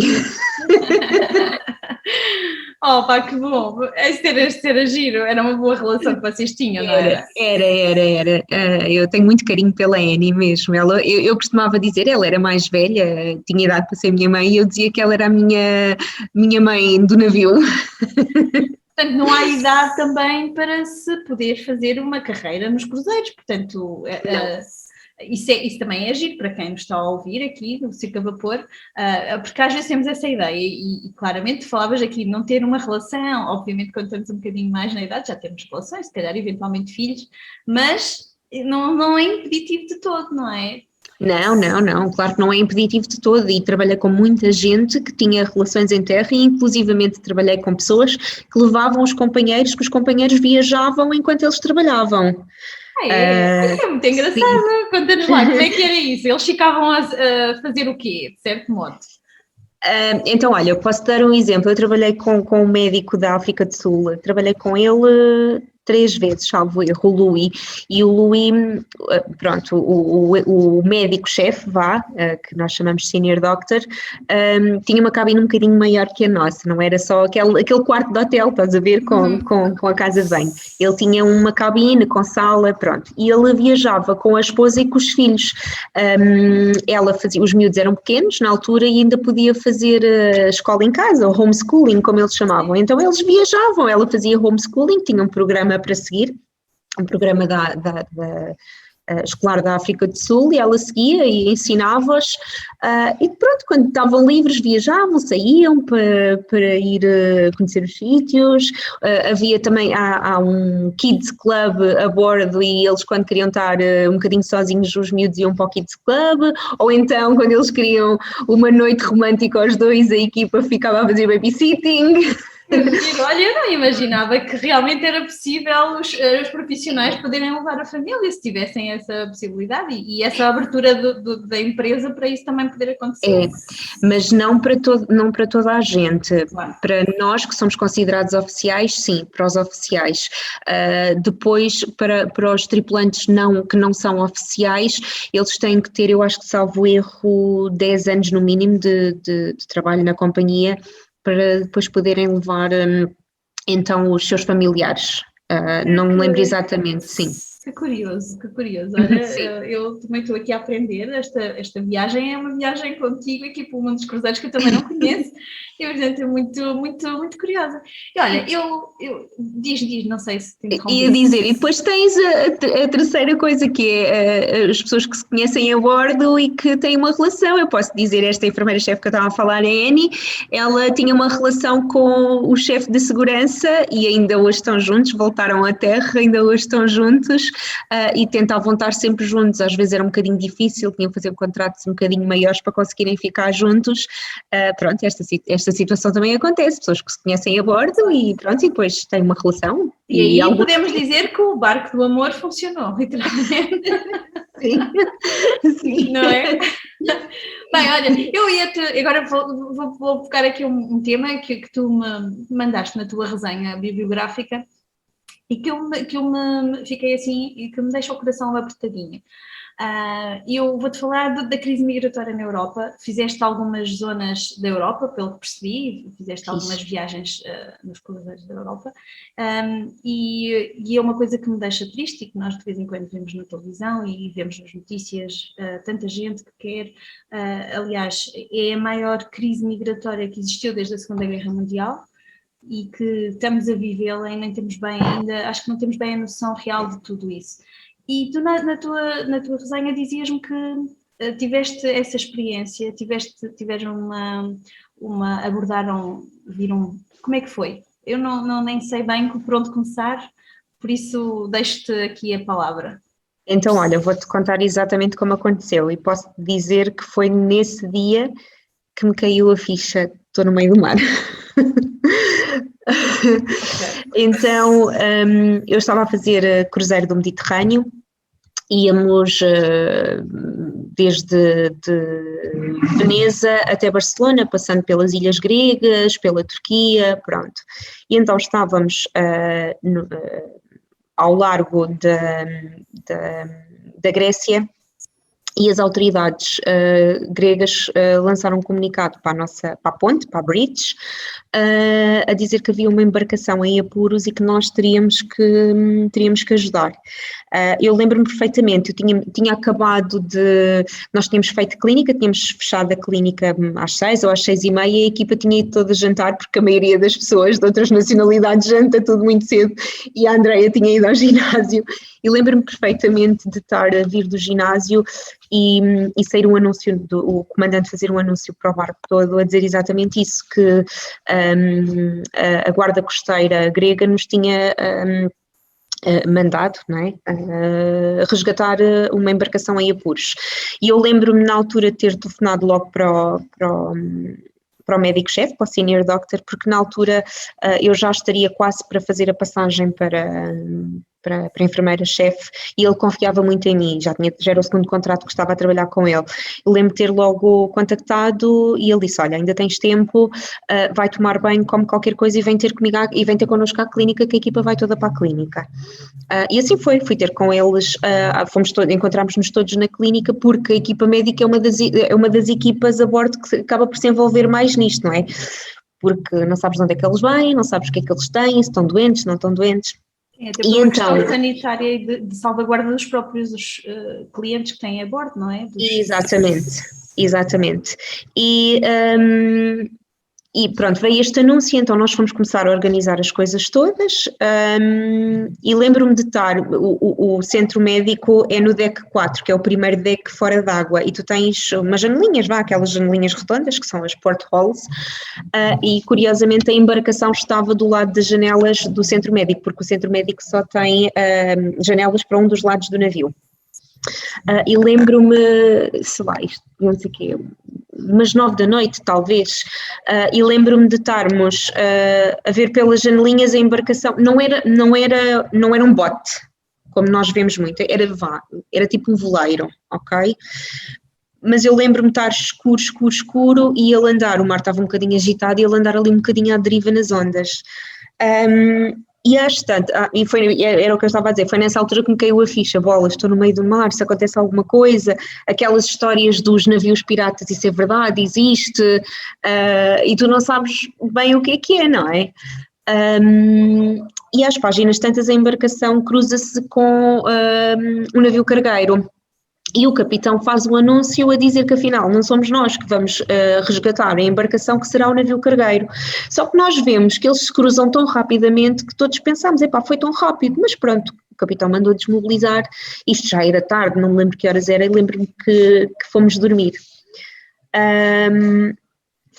Oh pá, que bom, este era giro, era uma boa relação que vocês tinham, não era? Era. Eu tenho muito carinho pela Annie mesmo. Eu costumava dizer, ela era mais velha, tinha idade para ser minha mãe, e eu dizia que ela era a minha mãe do navio. Portanto, não há idade também para se poder fazer uma carreira nos cruzeiros, portanto, isso também é giro para quem nos está a ouvir aqui no Circo a Vapor, porque às vezes temos essa ideia e claramente falavas aqui de não ter uma relação, obviamente quando estamos um bocadinho mais na idade já temos relações, se calhar eventualmente filhos, mas não é impeditivo de todo, não é? Não, claro que não é impeditivo de todo e trabalhei com muita gente que tinha relações em terra e inclusivamente trabalhei com pessoas que levavam os companheiros, que os companheiros viajavam enquanto eles trabalhavam. Isso é muito engraçado, conta-nos lá, como é que era isso? Eles ficavam a fazer o quê, de certo modo? Então, olha, eu posso dar um exemplo. Eu trabalhei com um médico da África do Sul, trabalhei com ele 3 vezes, salvo erro, o Louis, e o Louis, pronto, o médico-chefe, que nós chamamos de senior doctor, tinha uma cabine um bocadinho maior que a nossa, não era só aquele quarto de hotel, estás a ver, com a casa de banho. Ele tinha uma cabine com sala, pronto, e ele viajava com a esposa e com os filhos. Ela fazia, os miúdos eram pequenos na altura e ainda podia fazer a escola em casa, ou homeschooling, como eles chamavam, então eles viajavam, ela fazia homeschooling, tinha um programa para seguir, um programa escolar da África do Sul, e ela seguia e ensinava-os, e pronto, quando estavam livres viajavam, saíam para ir conhecer os sítios, havia também, há um kids club a bordo e eles quando queriam estar um bocadinho sozinhos os miúdos iam para o kids club, ou então quando eles queriam uma noite romântica aos dois a equipa ficava a fazer babysitting. Olha, eu não imaginava que realmente era possível os profissionais poderem levar a família se tivessem essa possibilidade e essa abertura da empresa para isso também poder acontecer. Mas não para toda a gente. Claro. Para nós que somos considerados oficiais, sim, para os oficiais. Depois, para os tripulantes que não são oficiais, eles têm que ter, eu acho que salvo erro, 10 anos no mínimo de trabalho na companhia, para depois poderem levar então os seus familiares. Não me lembro exatamente, sim. Que curioso. Olha, eu também estou aqui a aprender. Esta viagem é uma viagem contigo aqui para o mundo dos cruzeiros que eu também não conheço. E, portanto, é muito curiosa. E olha, diz, não sei se tem como ia dizer, e depois tens a terceira coisa que é as pessoas que se conhecem a bordo e que têm uma relação. Eu posso dizer, esta enfermeira-chefe que eu estava a falar, a Annie, ela tinha uma relação com o chefe de segurança e ainda hoje estão juntos, voltaram à terra, ainda hoje estão juntos e tentavam estar sempre juntos. Às vezes era um bocadinho difícil, tinham que fazer contratos um bocadinho maiores para conseguirem ficar juntos. Pronto, esta situação também acontece, pessoas que se conhecem a bordo e pronto, e depois têm uma relação. E aí podemos dizer que o barco do amor funcionou, literalmente. Sim. Não é? Bem, olha, eu agora vou focar aqui um tema que tu me mandaste na tua resenha bibliográfica e que eu me fiquei assim e que me deixa o coração apertadinho. Eu vou-te falar da crise migratória na Europa. Fizeste algumas zonas da Europa, pelo que percebi, fizeste algumas viagens nos cruzeiros da Europa, e é uma coisa que me deixa triste e que nós de vez em quando vemos na televisão e vemos nas notícias tanta gente que quer. Aliás, é a maior crise migratória que existiu desde a Segunda Guerra Mundial e que estamos a vivê-la e nem temos bem ainda, acho que não temos bem a noção real de tudo isso. E tu na tua resenha dizias-me que tiveste essa experiência, tiveram viram, como é que foi? Eu nem sei bem por onde começar, por isso deixo-te aqui a palavra. Então, olha, vou-te contar exatamente como aconteceu e posso dizer que foi nesse dia que me caiu a ficha, estou no meio do mar. Então, eu estava a fazer cruzeiro do Mediterrâneo, íamos desde Veneza até Barcelona, passando pelas ilhas gregas, pela Turquia, pronto. E então estávamos ao largo da Grécia, e as autoridades gregas lançaram um comunicado para a ponte, para a bridge, a dizer que havia uma embarcação em apuros e que nós teríamos que ajudar. Eu lembro-me perfeitamente, eu tinha acabado nós tínhamos feito clínica, tínhamos fechado a clínica às 6 ou às 6:30, e a equipa tinha ido toda jantar, porque a maioria das pessoas de outras nacionalidades janta tudo muito cedo, e a Andreia tinha ido ao ginásio, e lembro-me perfeitamente de estar a vir do ginásio e sair um anúncio, o comandante fazer um anúncio para o barco todo a dizer exatamente isso, que a guarda costeira grega nos tinha mandado, não é? Resgatar uma embarcação em apuros. E eu lembro-me na altura de ter telefonado logo para o médico-chefe, para o senior doctor, porque na altura eu já estaria quase para fazer a passagem para a enfermeira-chefe, e ele confiava muito em mim, já era o segundo contrato que estava a trabalhar com ele. Eu lembro de ter logo contactado e ele disse, olha, ainda tens tempo, vai tomar banho, come qualquer coisa e vem ter comigo e vem ter connosco à clínica, que a equipa vai toda para a clínica. E assim fui ter com eles, encontramos-nos todos na clínica, porque a equipa médica é uma das equipas a bordo que acaba por se envolver mais nisto, não é? Porque não sabes de onde é que eles vêm, não sabes o que é que eles têm, se estão doentes, se não estão doentes. Até por uma questão sanitária e de salvaguarda dos próprios clientes que têm a bordo, não é? Exatamente. E pronto, veio este anúncio, então nós fomos começar a organizar as coisas todas, e lembro-me de estar, o centro médico é no deck 4, que é o primeiro deck fora d'água, e tu tens umas janelinhas, aquelas janelinhas redondas, que são as portholes, e curiosamente a embarcação estava do lado das janelas do centro médico, porque o centro médico só tem janelas para um dos lados do navio. E lembro-me, sei lá, não sei o quê, umas 9 da noite talvez, e lembro-me de estarmos a ver pelas janelinhas a embarcação, não era um bote, como nós vemos muito, era tipo um veleiro, ok? Mas eu lembro-me de estar escuro, e ele andar, o mar estava um bocadinho agitado, e ele andar ali um bocadinho à deriva nas ondas. E às tanto, era o que eu estava a dizer, foi nessa altura que me caiu a ficha, bolas, estou no meio do mar, se acontece alguma coisa, aquelas histórias dos navios piratas, isso é verdade, existe, e tu não sabes bem o que é, não é? E às páginas tantas a embarcação cruza-se com um navio cargueiro. E o capitão faz um anúncio a dizer que afinal não somos nós que vamos resgatar a embarcação, que será o navio cargueiro. Só que nós vemos que eles se cruzam tão rapidamente que todos pensamos, foi tão rápido, mas pronto, o capitão mandou desmobilizar, isto já era tarde, não me lembro que horas era, e lembro-me que fomos dormir.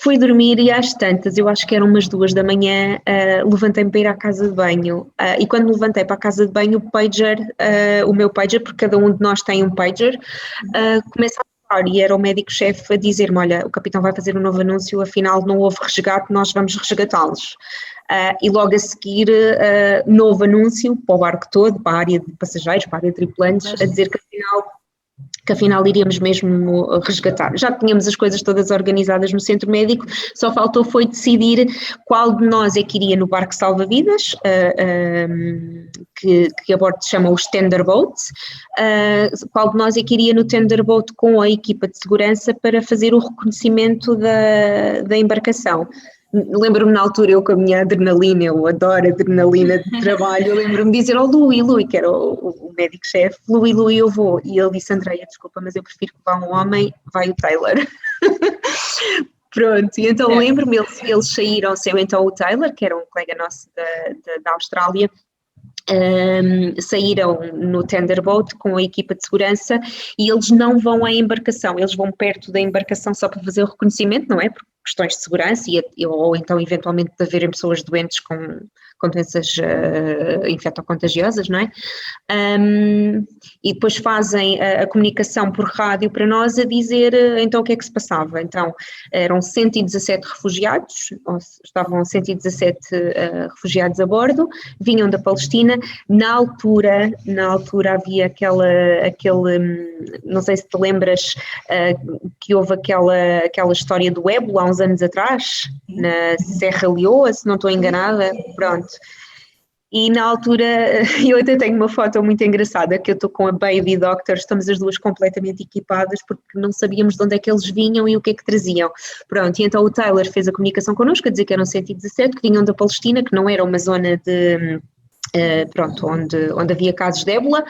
Fui dormir e às tantas, eu acho que eram umas 2 da manhã, levantei-me para ir à casa de banho, e quando me levantei para a casa de banho, o meu pager, porque cada um de nós tem um pager, começa a tocar, e era o médico-chefe a dizer-me, olha, o capitão vai fazer um novo anúncio, afinal não houve resgate, nós vamos resgatá-los. E logo a seguir, novo anúncio para o barco todo, para a área de passageiros, para a área de tripulantes, a dizer que afinal iríamos mesmo resgatar. Já tínhamos as coisas todas organizadas no centro médico, só faltou foi decidir qual de nós é que iria no barco salva-vidas, que a bordo se chama os Tenderboats, qual de nós é que iria no Tenderboat com a equipa de segurança para fazer o reconhecimento da embarcação. Lembro-me na altura, eu com a minha adrenalina, eu adoro adrenalina de trabalho, eu lembro-me de dizer ao Louis, que era o médico-chefe, Louis, eu vou. E ele disse, Andreia, desculpa, mas eu prefiro que vá um homem, vai o Taylor. Pronto, e então lembro-me, eles saíram, saiu então o Taylor, que era um colega nosso da Austrália, saíram no Tenderboat com a equipa de segurança, e eles não vão à embarcação, eles vão perto da embarcação só para fazer o reconhecimento, não é? Por questões de segurança ou então eventualmente de haverem pessoas doentes com com doenças infectocontagiosas, não é? E depois fazem a comunicação por rádio para nós a dizer então o que é que se passava. Então eram 117 refugiados, estavam 117 refugiados a bordo, vinham da Palestina. Na altura havia não sei se te lembras que houve aquela história do ébola há uns anos atrás, na Serra Leoa, se não estou enganada, pronto. E na altura, eu até tenho uma foto muito engraçada, que eu estou com a Baby Doctor, estamos as duas completamente equipadas, porque não sabíamos de onde é que eles vinham e o que é que traziam. Pronto, e então o Taylor fez a comunicação connosco, a dizer que eram 117, que vinham da Palestina, que não era uma zona de... onde havia casos de ébola,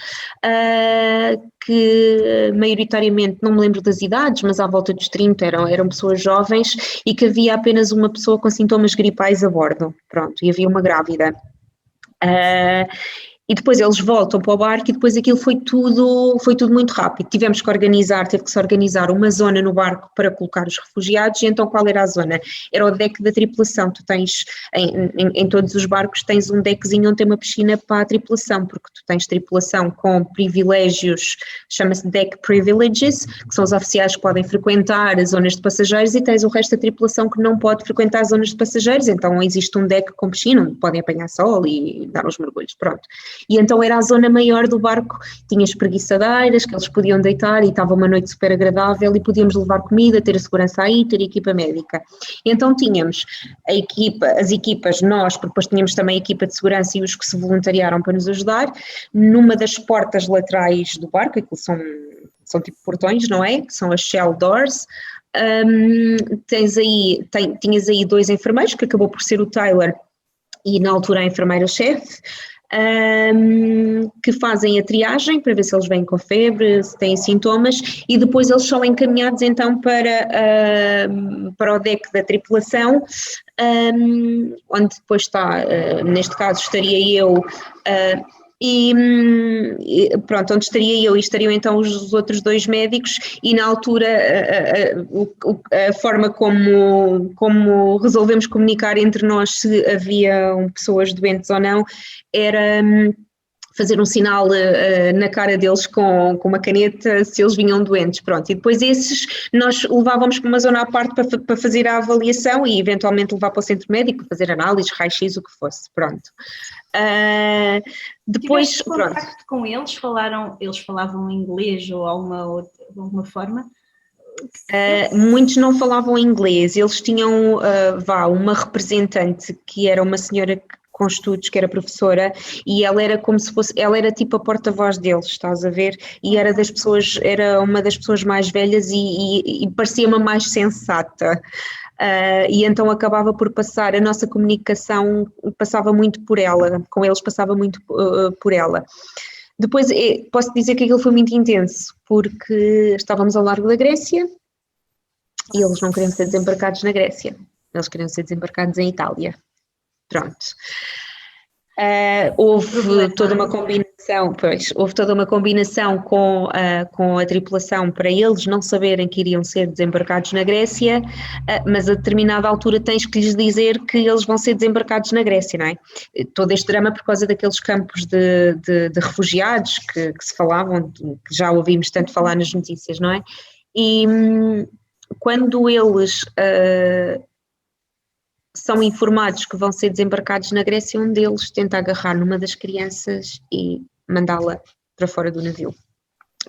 que maioritariamente, não me lembro das idades, mas à volta dos 30 eram pessoas jovens e que havia apenas uma pessoa com sintomas gripais a bordo, pronto, e havia uma grávida. E depois eles voltam para o barco e depois aquilo foi tudo muito rápido. Teve que se organizar uma zona no barco para colocar os refugiados. E então qual era a zona? Era o deck da tripulação. Tu tens, em todos os barcos, tens um deckzinho onde tem uma piscina para a tripulação, porque tu tens tripulação com privilégios, chama-se deck privileges, que são os oficiais que podem frequentar as zonas de passageiros, e tens o resto da tripulação que não pode frequentar as zonas de passageiros. Então existe um deck com piscina onde podem apanhar sol e dar uns mergulhos, pronto. E então era a zona maior do barco, tinha espreguiçadeiras que eles podiam deitar e estava uma noite super agradável e podíamos levar comida, ter a segurança aí, ter a equipa médica. E então tínhamos as equipas, nós, porque depois tínhamos também a equipa de segurança e os que se voluntariaram para nos ajudar, numa das portas laterais do barco, aquilo são tipo portões, não é? Que são as shell doors. Tinhas aí 2 enfermeiros, que acabou por ser o Taylor e na altura a enfermeira-chefe, que fazem a triagem para ver se eles vêm com febre, se têm sintomas, e depois eles são encaminhados então para o deck da tripulação, onde depois está, neste caso estaria eu, pronto, onde estaria eu e estariam então os outros 2 médicos, e na altura a forma como resolvemos comunicar entre nós se haviam pessoas doentes ou não, era fazer um sinal na cara deles com uma caneta se eles vinham doentes, pronto, e depois esses nós levávamos para uma zona à parte para fazer a avaliação e eventualmente levar para o centro médico, fazer análises, raio-x, o que fosse, pronto. Depois, tiveste contacto com eles? Eles falavam inglês ou alguma forma? Muitos não falavam inglês, eles tinham uma representante que era uma senhora com estudos, que era professora, e ela era como se fosse, ela era tipo a porta-voz deles, estás a ver? E era uma das pessoas mais velhas e parecia-me mais sensata. E então acabava por passar, a nossa comunicação passava muito por ela, com eles passava muito por ela. Depois posso dizer que aquilo foi muito intenso, porque estávamos ao largo da Grécia e eles não queriam ser desembarcados na Grécia, eles queriam ser desembarcados em Itália. Pronto. Houve toda uma combinação com a tripulação para eles não saberem que iriam ser desembarcados na Grécia, mas a determinada altura tens que lhes dizer que eles vão ser desembarcados na Grécia, não é? Todo este drama por causa daqueles campos de refugiados que se falavam, que já ouvimos tanto falar nas notícias, não é? E quando eles são informados que vão ser desembarcados na Grécia, um deles tenta agarrar numa das crianças e mandá-la para fora do navio.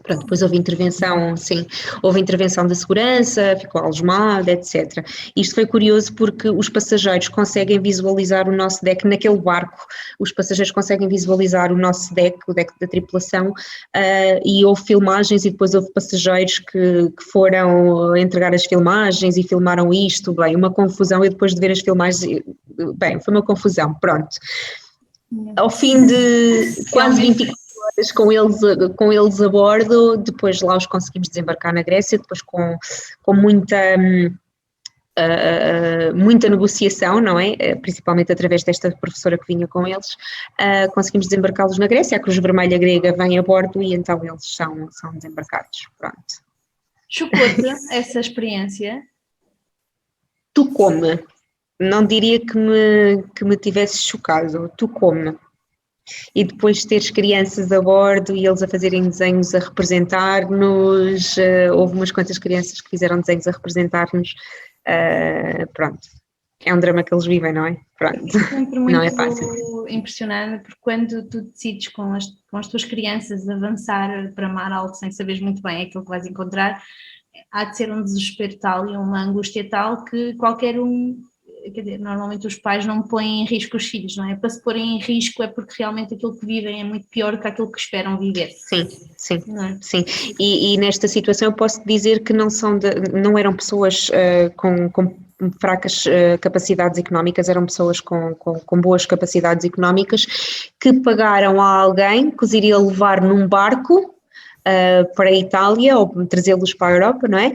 Pronto, depois houve intervenção da segurança, ficou algemada, etc. Isto foi curioso porque os passageiros conseguem visualizar o nosso deck naquele barco, os passageiros conseguem visualizar o nosso deck, o deck da tripulação, e houve filmagens e depois houve passageiros que foram entregar as filmagens e filmaram isto, bem, uma confusão, e depois de ver as filmagens, bem, foi uma confusão, pronto. Ao fim de quase 24 horas com eles a bordo, depois lá os conseguimos desembarcar na Grécia, depois com muita negociação, não é? Principalmente através desta professora que vinha com eles, conseguimos desembarcá-los na Grécia, a Cruz Vermelha grega vem a bordo e então eles são desembarcados, pronto. Chocou-te essa experiência? Tocou-me. não diria que me tivesse chocado. Tu como? E depois teres crianças a bordo e eles a fazerem desenhos a representar-nos, houve umas quantas crianças que fizeram desenhos a representar-nos, pronto, é um drama que eles vivem, não é? Pronto, É sempre muito não é fácil. impressionante, porque quando tu decides com as tuas crianças avançar para mar alto sem saberes muito bem aquilo que vais encontrar, há de ser um desespero tal e uma angústia tal que qualquer um, quer dizer, normalmente os pais não põem em risco os filhos, não é? Para se porem em risco é porque realmente aquilo que vivem é muito pior que aquilo que esperam viver. Sim, sim, Não é? sim. E nesta situação eu posso dizer que não eram pessoas com fracas capacidades económicas, eram pessoas com boas capacidades económicas que pagaram a alguém que os iria levar num barco para a Itália ou trazê-los para a Europa, não é?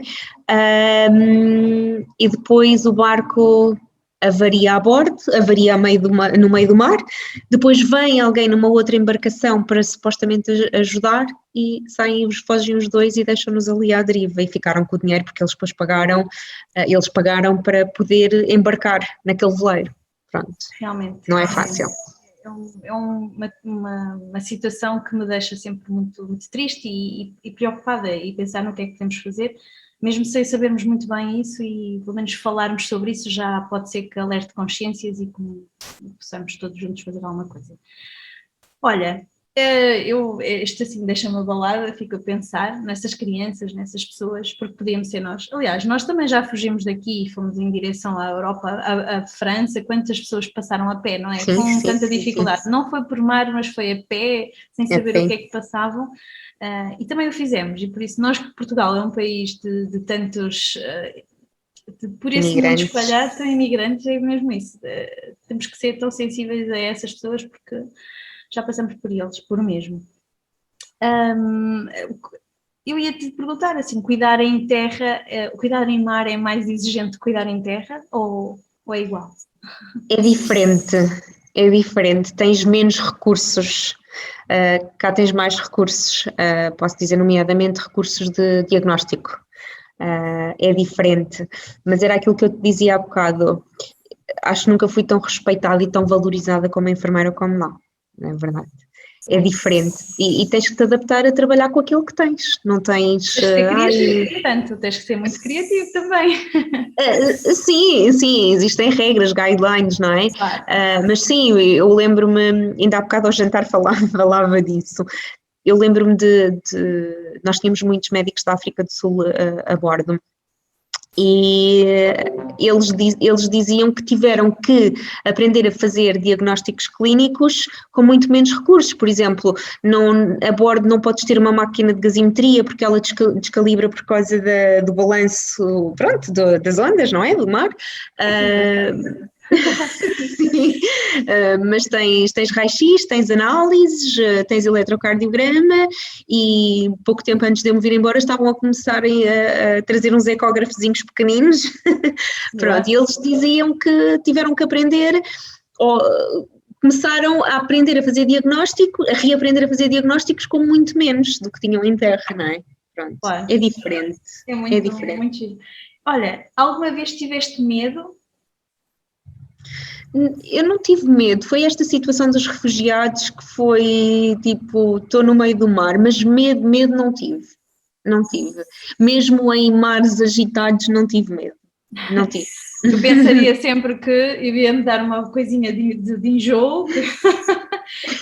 E depois o barco avaria a bordo, avaria no meio do mar, depois vem alguém numa outra embarcação para supostamente ajudar e fogem os dois e deixam-nos ali à deriva e ficaram com o dinheiro porque eles depois pagaram para poder embarcar naquele veleiro. Pronto, Realmente. não é fácil. É uma situação que me deixa sempre muito, muito triste e preocupada e pensar no que é que podemos fazer, mesmo sem sabermos muito bem isso e pelo menos falarmos sobre isso já pode ser que alerte consciências e que possamos todos juntos fazer alguma coisa. Olha, isto assim deixa-me abalada, fico a pensar nessas crianças, nessas pessoas, porque podíamos ser nós. Aliás, nós também já fugimos daqui e fomos em direção à Europa, à França, quantas pessoas passaram a pé, não é? Sim, Com sim, tanta sim, dificuldade. sim. Não foi por mar, mas foi a pé, sem saber pé. o que é que passavam. E também o fizemos, e por isso nós, que Portugal é um país de tantos... por esse mundo Imigrantes. espalhado, são imigrantes, é mesmo isso. Temos que ser tão sensíveis a essas pessoas porque já passamos por eles, por mesmo. Eu ia te perguntar, assim, cuidar em terra, cuidar em mar é mais exigente que cuidar em terra ou é igual? É diferente, tens menos recursos, cá tens mais recursos, posso dizer nomeadamente recursos de diagnóstico, é diferente, mas era aquilo que eu te dizia há bocado, acho que nunca fui tão respeitada e tão valorizada como enfermeira como lá, não é verdade? É diferente e tens que te adaptar a trabalhar com aquilo que tens, não tens... Tens que ser criativo, portanto, tens que ser muito criativo também. Sim, existem regras, guidelines, não é? Claro. Mas sim, eu lembro-me, ainda há bocado ao jantar falava disso, eu lembro-me nós tínhamos muitos médicos da África do Sul a bordo e eles diziam que tiveram que aprender a fazer diagnósticos clínicos com muito menos recursos. Por exemplo, a bordo não podes ter uma máquina de gasometria porque ela descalibra por causa do balanço, pronto, das ondas, não é? Do mar. Mas tens raio-x, tens análises, tens eletrocardiograma e pouco tempo antes de eu me vir embora estavam a começar a trazer uns ecógrafozinhos pequeninos. Pronto, e eles diziam que tiveram que aprender, começaram a aprender a fazer diagnóstico, a reaprender a fazer diagnósticos com muito menos do que tinham em terra, não é? Pronto, claro. É diferente. É diferente. Muito giro. Olha, alguma vez tiveste medo? Eu não tive medo, foi esta situação dos refugiados que foi tipo, estou no meio do mar, mas medo não tive, mesmo em mares agitados não tive medo, não tive. Eu pensaria sempre que iria-me dar uma coisinha de enjoo,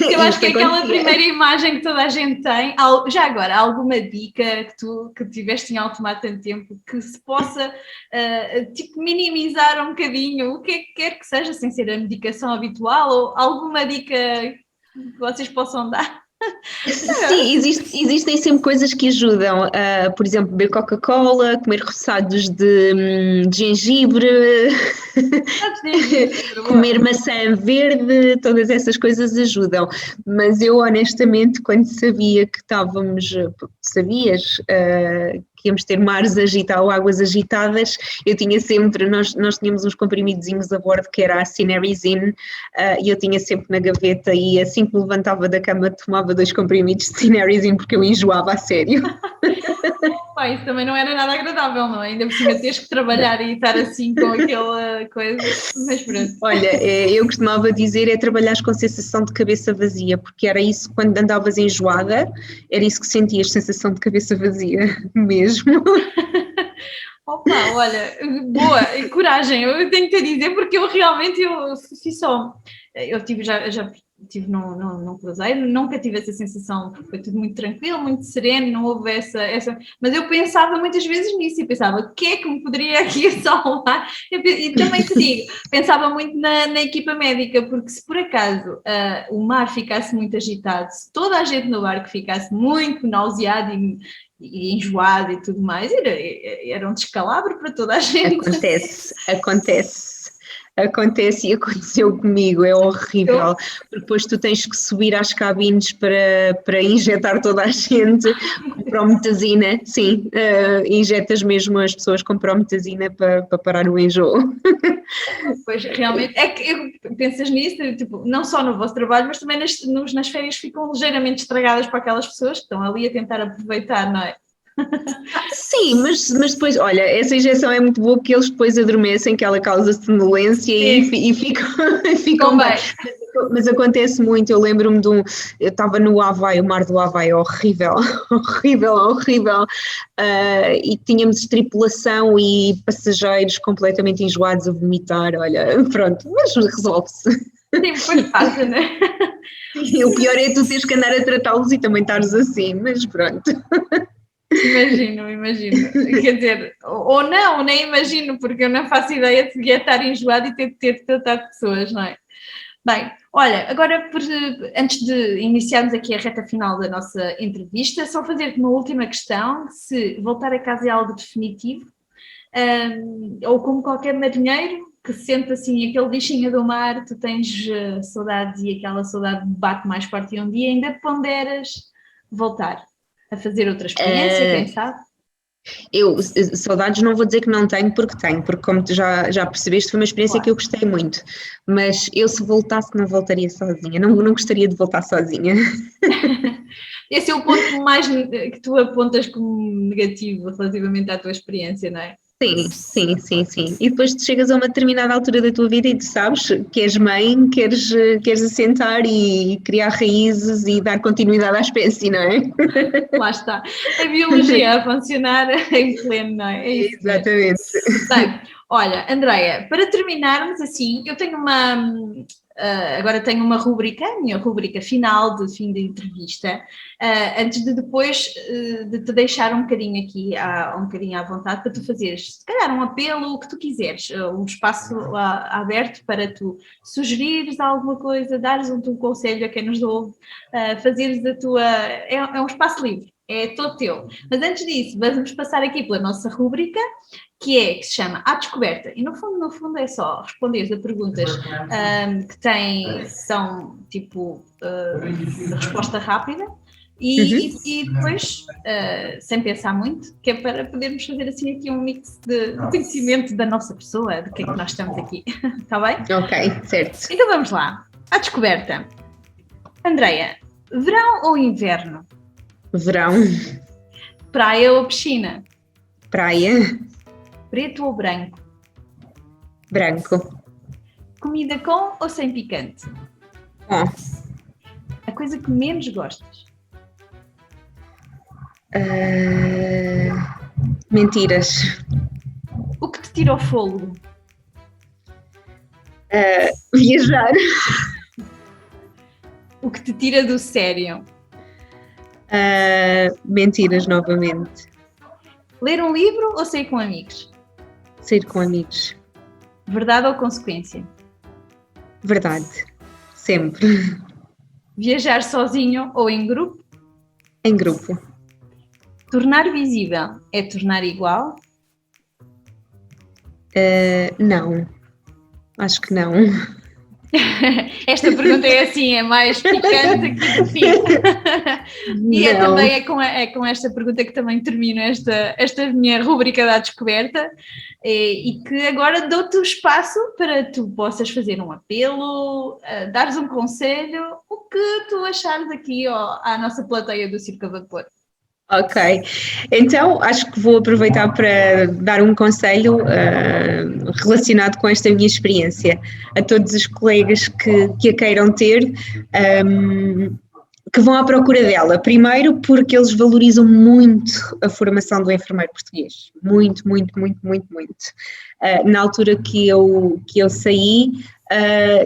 eu acho que é aquela primeira imagem que toda a gente tem. Já agora, alguma dica que tiveste em alto mar há tanto tempo que se possa tipo minimizar um bocadinho o que quer que seja, sem ser a medicação habitual, ou alguma dica que vocês possam dar? Sim, existem sempre coisas que ajudam, por exemplo, beber Coca-Cola, comer roçados de gengibre, comer maçã verde, todas essas coisas ajudam, mas eu honestamente quando sabia que que íamos ter mares agitados ou águas agitadas, eu tinha sempre, nós tínhamos uns comprimidozinhos a bordo que era a Cinerizine, e eu tinha sempre na gaveta e assim que me levantava da cama tomava 2 comprimidos de Cinerizine porque eu enjoava a sério. Opa, isso também não era nada agradável, não é? Ainda por cima teres que trabalhar e estar assim com aquela coisa, mas pronto. Olha, eu costumava dizer é trabalhares com sensação de cabeça vazia, porque era isso quando andavas enjoada, era isso que sentias, sensação de cabeça vazia mesmo. Opa, olha, boa, coragem, eu tenho que te dizer porque eu realmente fiz só, eu tive, já estive num cruzeiro, nunca tive essa sensação, foi tudo muito tranquilo, muito sereno, não houve essa, mas eu pensava muitas vezes nisso e pensava, o que é que me poderia aqui salvar? E também te digo, pensava muito na equipa médica, porque se por acaso o mar ficasse muito agitado, se toda a gente no barco ficasse muito nauseada e enjoado e tudo mais, era um descalabro para toda a gente. Acontece e aconteceu comigo, é horrível, porque depois tu tens que subir às cabines para injetar toda a gente com prometazina, sim, injetas mesmo as pessoas com prometazina para parar o enjoo. Pois, realmente, é que pensas nisso, tipo, não só no vosso trabalho, mas também nas férias ficam ligeiramente estragadas para aquelas pessoas que estão ali a tentar aproveitar, não é? Sim, mas depois, olha, essa injeção é muito boa porque eles depois adormecem, que ela causa sonolência e ficam bem. Mas acontece muito, eu lembro-me eu estava no Havaí, o mar do Havaí é horrível, horrível, e tínhamos tripulação e passageiros completamente enjoados a vomitar, olha, pronto, mas resolve-se. Sim, depois passa, não é? O pior é tu teres que andar a tratá-los e também estares assim, mas pronto. Imagino. Quer dizer, ou não, nem imagino, porque eu não faço ideia de estar enjoado e ter de tratar pessoas, não é? Bem, olha, agora antes de iniciarmos aqui a reta final da nossa entrevista, só fazer-te uma última questão, se voltar a casa é algo definitivo, ou como qualquer marinheiro que sente assim aquele bichinho do mar, tu tens saudades e aquela saudade bate mais forte e um dia ainda ponderas voltar a fazer outra experiência, quem sabe? Eu, saudades não vou dizer que não tenho, porque como tu já percebeste, foi uma experiência que eu gostei muito, mas eu se voltasse não voltaria sozinha, não gostaria de voltar sozinha. Esse é o ponto mais que tu apontas como negativo relativamente à tua experiência, não é? Sim. E depois tu chegas a uma determinada altura da tua vida e tu sabes que és mãe, queres assentar e criar raízes e dar continuidade à espécie, não é? Lá está. A biologia a funcionar em pleno, não é? É isso. Exatamente. Bem, olha, Andreia, para terminarmos assim, eu tenho agora tenho uma rubrica, a minha rubrica final de fim de entrevista, antes de depois de te deixar um bocadinho aqui, um bocadinho à vontade para tu fazeres, se calhar um apelo, o que tu quiseres, um espaço aberto para tu sugerires alguma coisa, dares um conselho a quem nos ouve, fazeres a tua... É um espaço livre, é todo teu. Mas antes disso, vamos passar aqui pela nossa rubrica, que se chama À Descoberta, e no fundo é só responder a perguntas que são tipo de resposta rápida e depois, sem pensar muito, que é para podermos fazer assim aqui um mix de conhecimento da nossa pessoa, do que é que nós estamos aqui, está bem? Ok, certo. Então vamos lá, À Descoberta. Andreia, verão ou inverno? Verão. Praia ou piscina? Praia. Preto ou branco? Branco. Comida com ou sem picante? Com. A coisa que menos gostas? Mentiras. O que te tira o fôlego? Viajar. O que te tira do sério? Mentiras novamente. Ler um livro ou sair com amigos? Sair com amigos. Verdade ou consequência? Verdade. Sempre. Viajar sozinho ou em grupo? Em grupo. Tornar visível é tornar igual? Não. Acho que não. Esta pergunta é assim, é mais picante aqui do fim. E também é com esta pergunta que também termino esta minha rubrica da descoberta e que agora dou-te o espaço para tu possas fazer um apelo, dares um conselho, o que tu achares aqui à nossa plateia do Circo a Vapor. Ok, então acho que vou aproveitar para dar um conselho relacionado com esta minha experiência a todos os colegas que a queiram ter, que vão à procura dela. Primeiro porque eles valorizam muito a formação do enfermeiro português, muito, muito, muito, muito, muito. Na altura que eu saí,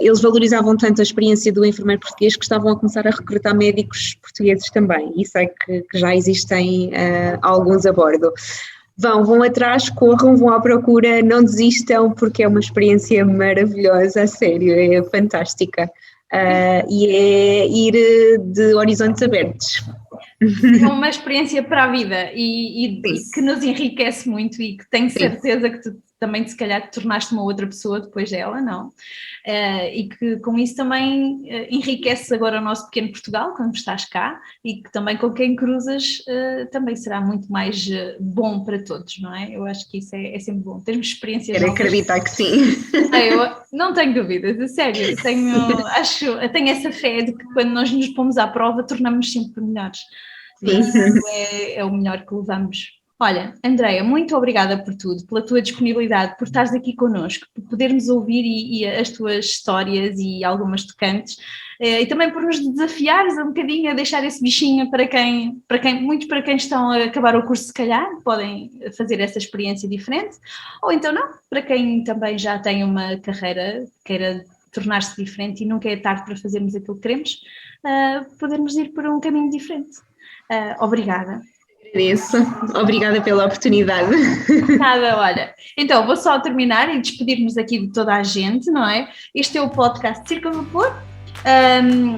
eles valorizavam tanto a experiência do enfermeiro português que estavam a começar a recrutar médicos portugueses também, e sei que já existem alguns a bordo. Vão atrás, corram, vão à procura, não desistam, porque é uma experiência maravilhosa, a sério, é fantástica. E é ir de horizontes abertos. É uma experiência para a vida e que nos enriquece muito e que tenho certeza que tu também se calhar te tornaste uma outra pessoa depois dela, não? E que com isso também enriqueces agora o nosso pequeno Portugal, quando estás cá, e que também com quem cruzas também será muito mais bom para todos, não é? Eu acho que isso é sempre bom, termos experiências Quero acreditar que sim. Eu não tenho dúvidas, a sério, tenho essa fé de que quando nós nos pomos à prova tornamos sempre melhores. Isso é o melhor que levamos. Olha, Andreia, muito obrigada por tudo, pela tua disponibilidade, por estares aqui connosco, por podermos ouvir e as tuas histórias e algumas tocantes, e também por nos desafiares um bocadinho a deixar esse bichinho para quem estão a acabar o curso, se calhar, podem fazer essa experiência diferente, ou então não, para quem também já tem uma carreira, queira tornar-se diferente e nunca é tarde para fazermos aquilo que queremos, podermos ir por um caminho diferente. Obrigada. Agradeço. Obrigada pela oportunidade. Nada, olha. Então, vou só terminar e despedir-nos aqui de toda a gente, não é? Este é o podcast Circo a Vapor,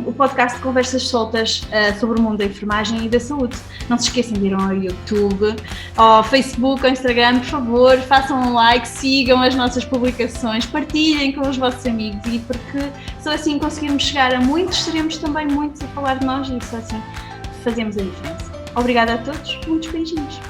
o podcast de conversas soltas sobre o mundo da enfermagem e da saúde. Não se esqueçam de ir ao YouTube, ao Facebook, ao Instagram, por favor, façam um like, sigam as nossas publicações, partilhem com os vossos amigos, e porque só assim conseguirmos chegar a muitos, seremos também muitos a falar de nós, e só assim fazemos a diferença. Obrigada a todos, muitos beijinhos.